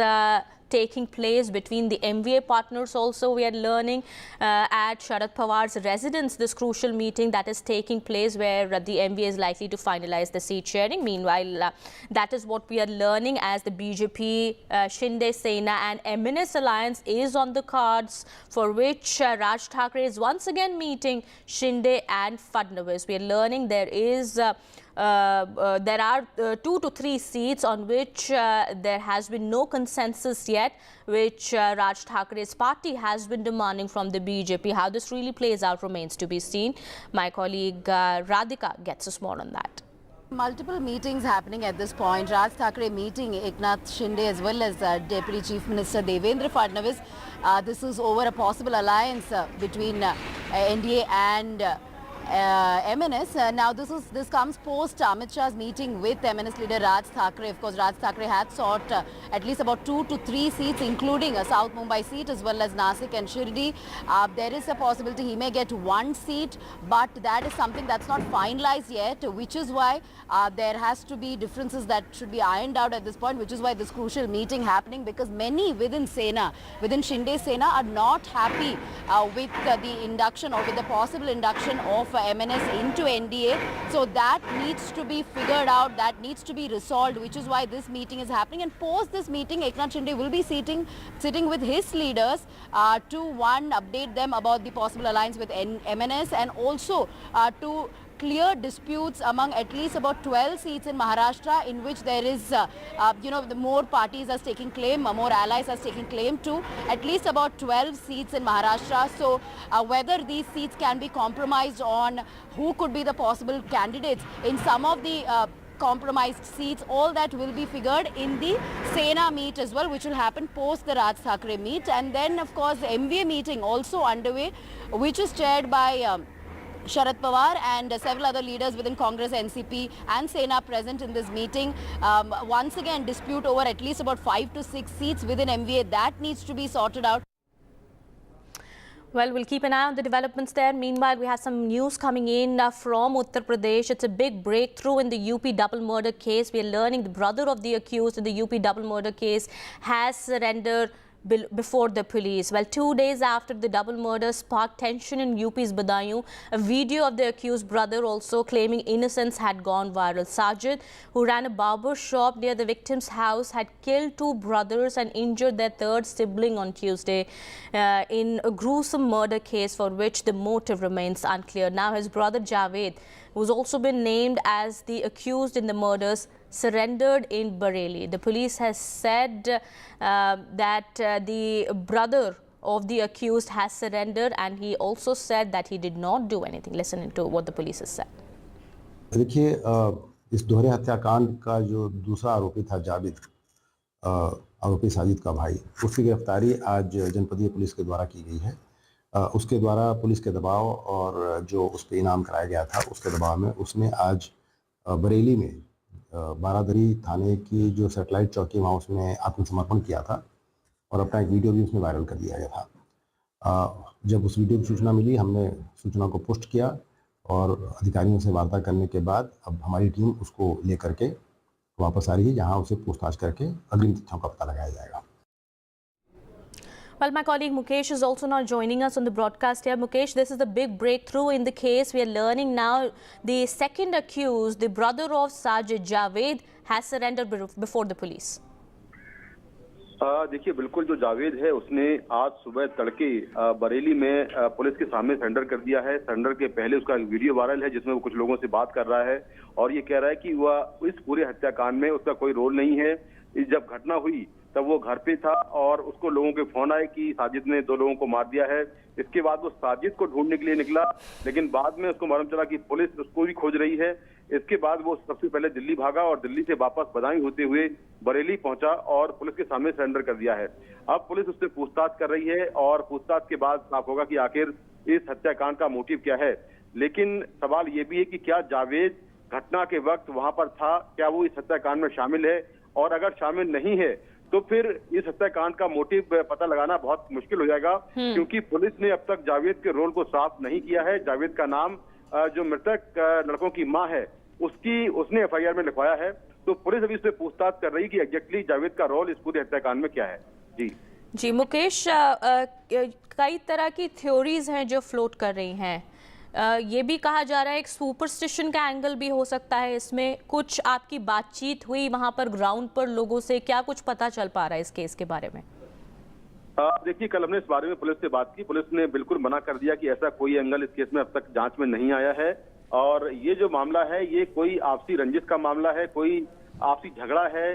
taking place between the MVA partners also, we are learning, at Sharad Pawar's residence. This crucial meeting that is taking place where the MVA is likely to finalize the seat sharing. Meanwhile, that is what we are learning, as the BJP Shinde Sena and MNS alliance is on the cards, for which Raj Thackeray is once again meeting Shinde and Fadnavis. We are learning there is there are 2 to 3 seats on which there has been no consensus yet, which Raj Thackeray's party has been demanding from the BJP. How this really plays out remains to be seen. My colleague Radhika gets us more on that. Multiple meetings happening at this point. Raj Thackeray meeting Eknath Shinde as well as Deputy Chief Minister Devendra Fadnavis. This is over a possible alliance between NDA and MNS. Now this comes post Amit Shah's meeting with MNS leader Raj Thackeray. Of course, Raj Thackeray had sought at least about 2 to 3 seats, including a South Mumbai seat as well as Nasik and Shirdi. There is a possibility he may get 1 seat, but that is something that's not finalized yet, which is why there has to be differences that should be ironed out at this point, which is why this crucial meeting happening, because many within Sena, within Shinde Sena, are not happy with the induction or with the possible induction of MNS into NDA. So that needs to be figured out, that needs to be resolved, which is why this meeting is happening. And post this meeting, Eknath Shinde will be sitting with his leaders to update them about the possible alliance with MNS, and also to clear disputes among at least about 12 seats in Maharashtra, in which there is, the more parties are taking claim, more allies are taking claim to at least about 12 seats in Maharashtra. So whether these seats can be compromised on, who could be the possible candidates in some of the compromised seats, all that will be figured in the Sena meet as well, which will happen post the Raj Thackeray meet. And then of course the MVA meeting also underway, which is chaired by Sharad Pawar and several other leaders within Congress, NCP and Sena present in this meeting. Once again, dispute over at least about 5 to 6 seats within MVA, that needs to be sorted out. Well, we'll keep an eye on the developments there. Meanwhile, we have some news coming in from Uttar Pradesh. It's a big breakthrough in the UP double murder case. We are learning the brother of the accused in the UP double murder case has surrendered before the police. Well, 2 days after the double murder sparked tension in UP's Badaयूं, a video of the accused brother also claiming innocence had gone viral. Sajid, who ran a barber shop near the victim's house, had killed 2 brothers and injured their 3rd sibling on Tuesday in a gruesome murder case for which the motive remains unclear. Now his brother Javed, who's also been named as the accused in the murders, surrendered in Bareilly. The police has said that the brother of the accused has surrendered, and he also said that he did not do anything. Listen to what the police has said. देखिए, इस दोहरे हत्याकांड का जो दूसरा आरोपी था जावेद, आरोपी साजिद का भाई, उसकी गिरफ्तारी आज जनपदीय पुलिस के द्वारा की गई है। उसके द्वारा पुलिस के दबाव और जो उस पर इनाम कराया गया था उसके दबाव में उसने आज बरेली में बारादरी थाने की जो सैटेलाइट चौकी वहाँ उसने आत्मसमर्पण किया था और अपना एक वीडियो भी उसने वायरल कर दिया गया था। जब उस वीडियो की सूचना मिली, हमने सूचना को पोस्ट किया और अधिकारियों से वार्ता करने के बाद अब हमारी टीम उसको लेकर के वापस आ रही है, जहाँ उसे पूछताछ करके अग्रिम तथ्यों का पता लगाया जाएगा। Well, my colleague Mukesh is also now joining us on the broadcast here. Mukesh, this is the big breakthrough in the case. We are learning now the second accused, the brother of Sajid, Javed, has surrendered before the police. देखिए, बिल्कुल जो जावेद है उसने आज सुबह तड़के बरेली में police के सामने सरेंडर कर दिया है। सरेंडर के पहले उसका वीडियो वायरल है जिसमें वो कुछ लोगों से बात कर रहा है और ये कह रहा है कि वह इस पूरे हत्याकांड में उसका कोई रोल नहीं है। जब घटना हुई तब वो घर पे था और उसको लोगों के फोन आए कि साजिद ने 2 लोगों को मार दिया है। इसके बाद वो साजिद को ढूंढने के लिए निकला, लेकिन बाद में उसको मालूम चला कि पुलिस उसको भी खोज रही है। इसके बाद वो सबसे पहले दिल्ली भागा और दिल्ली से वापस बदायूं होते हुए बरेली पहुंचा और पुलिस के सामने सरेंडर कर दिया है। अब पुलिस उससे पूछताछ कर रही है और पूछताछ के बाद साफ होगा कि आखिर इस हत्याकांड का मोटिव क्या है। लेकिन सवाल ये भी है कि क्या जावेद घटना के वक्त वहां पर था, क्या वो इस हत्याकांड में शामिल है, और अगर शामिल नहीं है तो फिर इस हत्याकांड का मोटिव पता लगाना बहुत मुश्किल हो जाएगा, क्योंकि पुलिस ने अब तक जावेद के रोल को साफ नहीं किया है। जावेद का नाम जो मृतक लड़कों की मां है उसने एफआईआर में लिखवाया है, तो पुलिस अभी इससे पूछताछ कर रही है कि एग्जैक्टली जावेद का रोल इस पूरे हत्याकांड में क्या है। जी मुकेश, कई तरह की थ्योरीज हैं जो फ्लोट कर रही हैं। ये भी कहा जा रहा है एक सुपरस्टिशन का एंगल भी हो सकता है इसमें। कुछ आपकी बातचीत हुई वहां पर ग्राउंड पर लोगों से, क्या कुछ पता चल पा रहा है इस केस के बारे में? देखिए, कल हमने इस बारे में पुलिस से बात की। पुलिस ने बिल्कुल मना कर दिया कि ऐसा कोई एंगल इस केस में अब तक जांच में नहीं आया है और ये जो मामला है ये कोई आपसी रंजिश का मामला है, कोई आपसी झगड़ा है।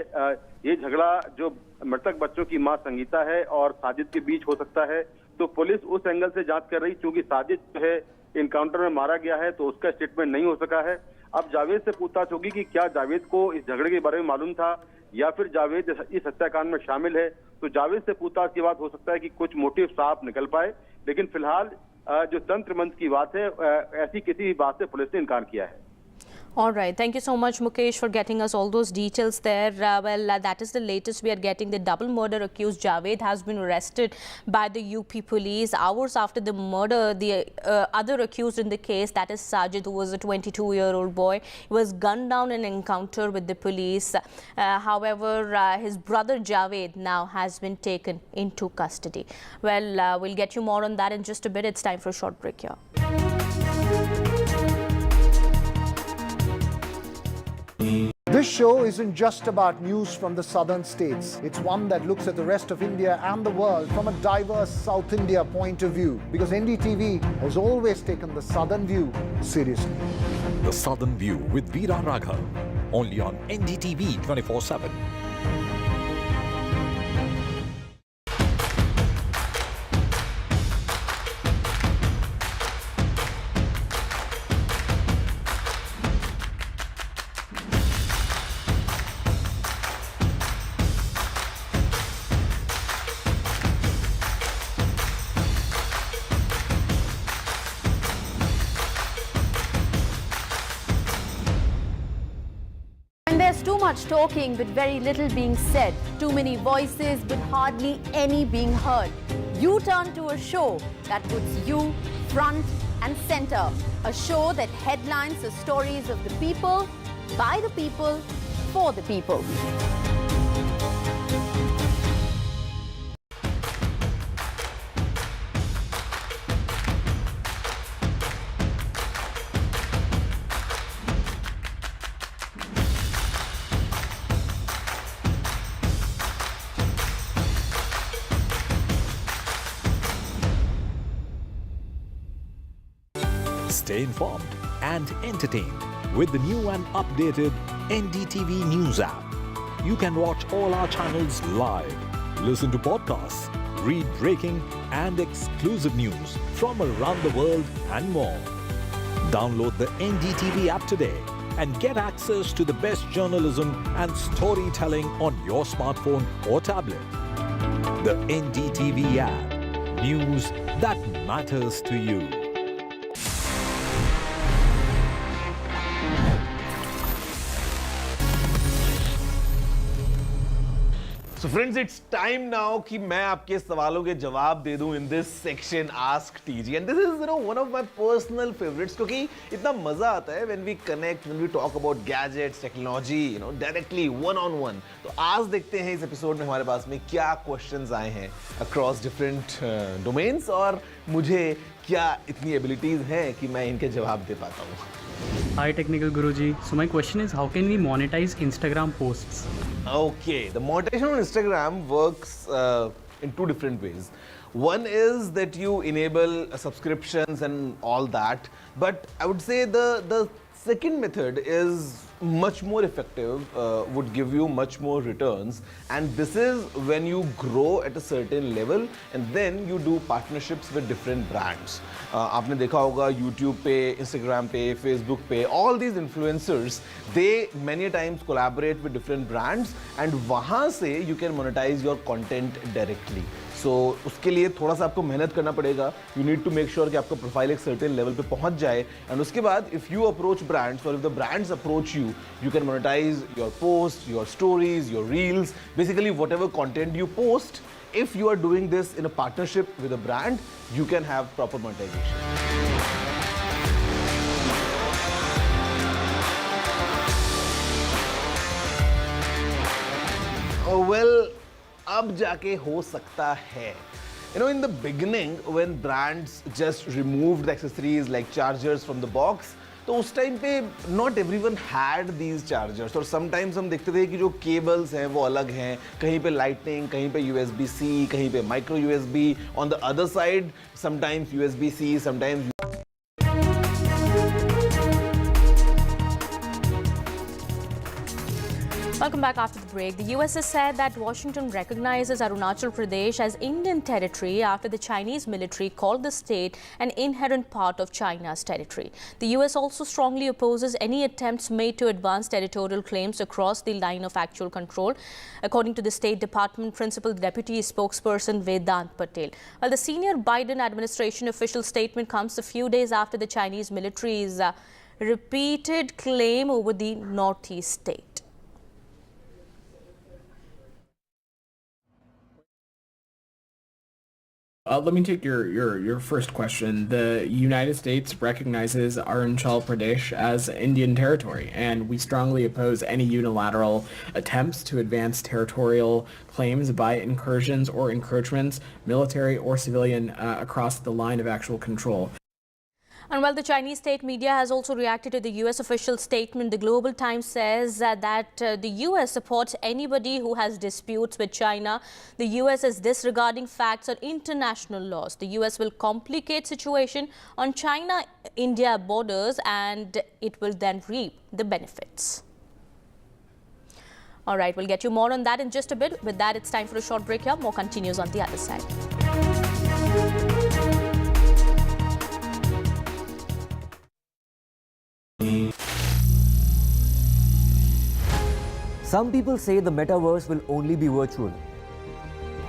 ये झगड़ा जो मृतक बच्चों की मां संगीता है और साजिद के बीच हो सकता है, तो पुलिस उस एंगल से जांच कर रही। क्योंकि साजिद जो है इनकाउंटर में मारा गया है तो उसका स्टेटमेंट नहीं हो सका है। अब जावेद से पूछताछ होगी कि क्या जावेद को इस झगड़े के बारे में मालूम था या फिर जावेद इस हत्याकांड में शामिल है। तो जावेद से पूछताछ के बाद हो सकता है कि कुछ मोटिव साफ निकल पाए, लेकिन फिलहाल जो तंत्र मंत्र की बात है, ऐसी किसी भी बात से पुलिस ने इनकार किया है। All right. Thank you so much, Mukesh, for getting us all those details there. That is the latest we are getting. The double murder accused Javed has been arrested by the UP police hours after the murder. The other accused in the case, that is Sajid, who was a 22-year-old boy, was gunned down in an encounter with the police. However, his brother Javed now has been taken into custody. Well, we'll get you more on that in just a bit. It's time for a short break here. This show isn't just about news from the southern states. It's one that looks at the rest of India and the world from a diverse South India point of view, because NDTV has always taken the southern view seriously. The Southern View with Veera Raghav, only on NDTV 24/7. There's too much talking but very little being said. Too many voices but hardly any being heard. You turn to a show that puts you front and center. A show that headlines the stories of the people, by the people, for the people. Stay informed and entertained with the new and updated NDTV News app. You can watch all our channels live, listen to podcasts, read breaking and exclusive news from around the world and more. Download the NDTV app today and get access to the best journalism and storytelling on your smartphone or tablet. The NDTV app. News that matters to you. So friends, it's time now कि मैं आपके सवालों के जवाब दे दूं in this section Ask TG, and this is one of my personal favorites क्योंकि इतना मजा आता है when we connect, when we talk about gadgets, technology, directly one on one. तो आज देखते हैं इस एपिसोड में हमारे पास में क्या questions आए हैं across different domains और मुझे क्या इतनी एबिलिटीज हैं कि मैं इनके जवाब दे पाता हूँ. Hi Technical Guruji. So my question is, how can we monetize Instagram posts? Okay, the monetization on Instagram works in two different ways. One is that you enable subscriptions and all that, but I would say the second method is much more effective, would give you much more returns, and this is when you grow at a certain level and then you do partnerships with different brands. आपने देखा होगा YouTube पे, Instagram पे, Facebook पे, all these influencers, they many times collaborate with different brands and वहाँ से you can monetize your content directly. So उसके लिए थोड़ा सा आपको मेहनत करना पड़ेगा. You need to make sure कि आपका प्रोफाइल एक certain level पे पहुंच जाए, and उसके बाद if you approach brands or if the brands approach you, you can monetize your posts, your stories, your reels, basically whatever content you post. If you are doing this in a partnership with a brand, you can have proper monetization. Oh well, अब जाके हो सकता है. In the beginning, when brands just removed the accessories like chargers from the box, तो उस time पे not everyone had these chargers, और sometimes हम देखते थे कि जो cables हैं वो अलग हैं, कहीं पे lightning, कहीं पे USB-C, कहीं पे micro USB, on the other side sometimes USB-C, sometimes. Welcome back after the break. The US has said that Washington recognizes Arunachal Pradesh as Indian territory after the Chinese military called the state an inherent part of China's territory. The US also strongly opposes any attempts made to advance territorial claims across the line of actual control, according to the State Department Principal Deputy Spokesperson Vedant Patel. While the senior Biden administration official statement comes a few days after the Chinese military's repeated claim over the northeast state. Let me take your first question. The United States recognizes Arunachal Pradesh as Indian territory, and we strongly oppose any unilateral attempts to advance territorial claims by incursions or encroachments, military or civilian, across the line of actual control. And while the Chinese state media has also reacted to the U.S. official statement, the Global Times says that the U.S. supports anybody who has disputes with China. The U.S. is disregarding facts or international laws. The U.S. will complicate situation on China-India borders and it will then reap the benefits. All right, we'll get you more on that in just a bit. With that, it's time for a short break here. More continues on the other side. Some people say the metaverse will only be virtual.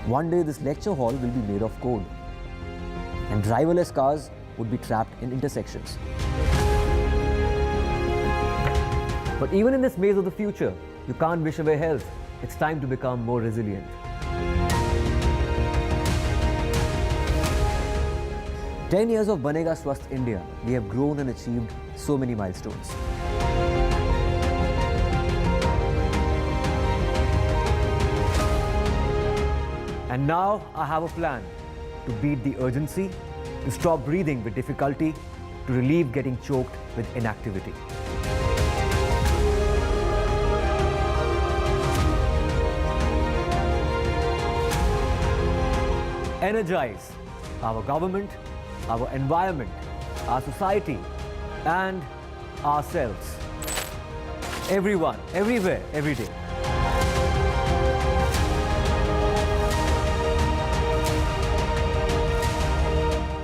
One day this lecture hall will be made of code and driverless cars would be trapped in intersections. But even in this maze of the future, you can't wish away health. It's time to become more resilient. 10 years of Banega Swasth India, we have grown and achieved so many milestones. And now I have a plan to beat the urgency, to stop breathing with difficulty, to relieve getting choked with inactivity. Energize our government, our environment, our society, and ourselves. Everyone, everywhere, every day.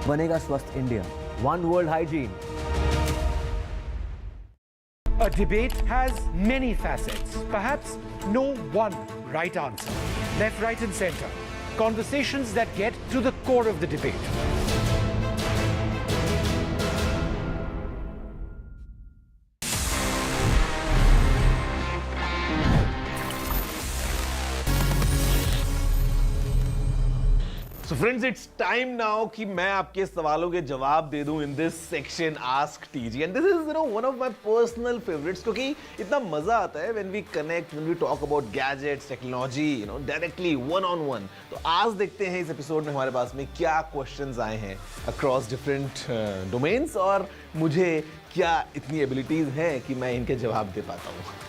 Banega Swasth India. One world hygiene. A debate has many facets. Perhaps no one right answer. Left, right, and center. Conversations that get to the core of the debate. So friends, it's time now कि मैं आपके सवालों के जवाब दे दूं in this section Ask TG, and this is one of my personal favorites क्योंकि इतना मजा आता है when we connect, when we talk about gadgets, technology, directly one on one. तो आज देखते हैं इस एपिसोड में हमारे पास में क्या questions आए हैं across different domains और मुझे क्या इतनी abilities हैं कि मैं इनके जवाब दे पाता हूँ.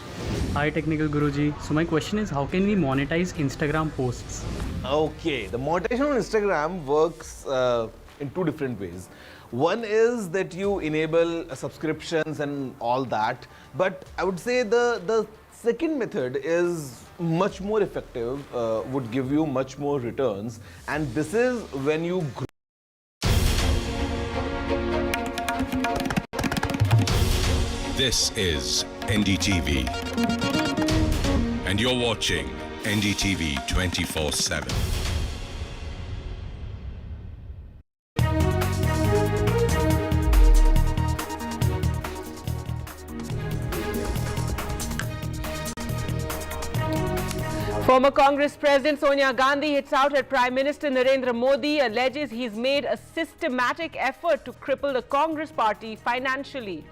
Hi Technical Guruji. So my question is, how can we monetize Instagram posts? Okay, the monetization on Instagram works in two different ways. One is that you enable subscriptions and all that, but I would say the second method is much more effective, would give you much more returns, and this is when you grow. This is NDTV, and you're watching NDTV 24/7. Former Congress President Sonia Gandhi hits out at Prime Minister Narendra Modi, alleges he's made a systematic effort to cripple the Congress party financially.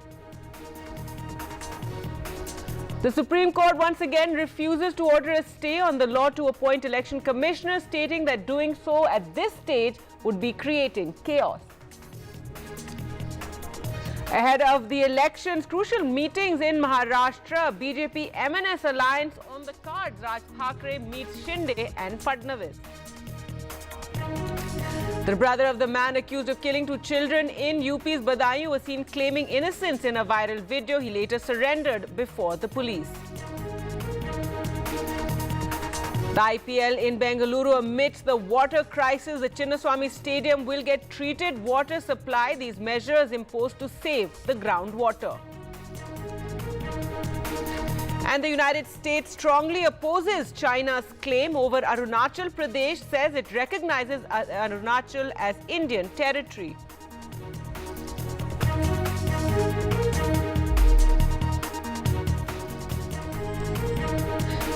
The Supreme Court once again refuses to order a stay on the law to appoint election commissioners, stating that doing so at this stage would be creating chaos. Ahead of the elections, crucial meetings in Maharashtra, BJP MNS alliance on the cards. Raj Thackeray meets Shinde and Fadnavis. The brother of the man accused of killing two children in UP's Badaयूं was seen claiming innocence in a viral video. He later surrendered before the police. The IPL in Bengaluru amidst the water crisis. The Chinnaswamy Stadium will get treated water supply. These measures imposed to save the groundwater. And the United States strongly opposes China's claim over Arunachal Pradesh, says it recognizes Arunachal as Indian territory.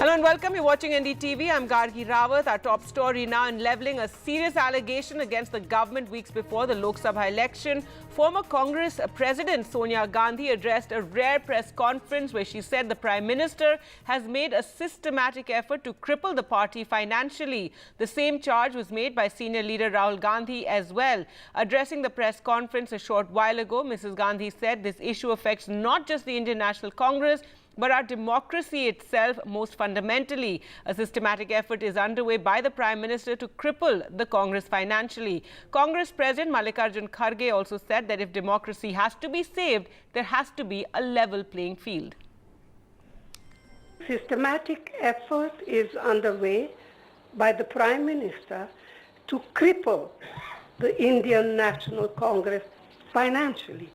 Hello and welcome. You're watching NDTV. I'm Gargi Rawat. Our top story now in levelling a serious allegation against the government weeks before the Lok Sabha election. Former Congress President Sonia Gandhi addressed a rare press conference where she said the Prime Minister has made a systematic effort to cripple the party financially. The same charge was made by senior leader Rahul Gandhi as well. Addressing the press conference a short while ago, Mrs. Gandhi said this issue affects not just the Indian National Congress, but our democracy itself most fundamentally. A systematic effort is underway by the Prime Minister to cripple the Congress financially. Congress President Mallikarjun Kharge also said that if democracy has to be saved, there has to be a level playing field. Systematic effort is underway by the Prime Minister to cripple the Indian National Congress financially.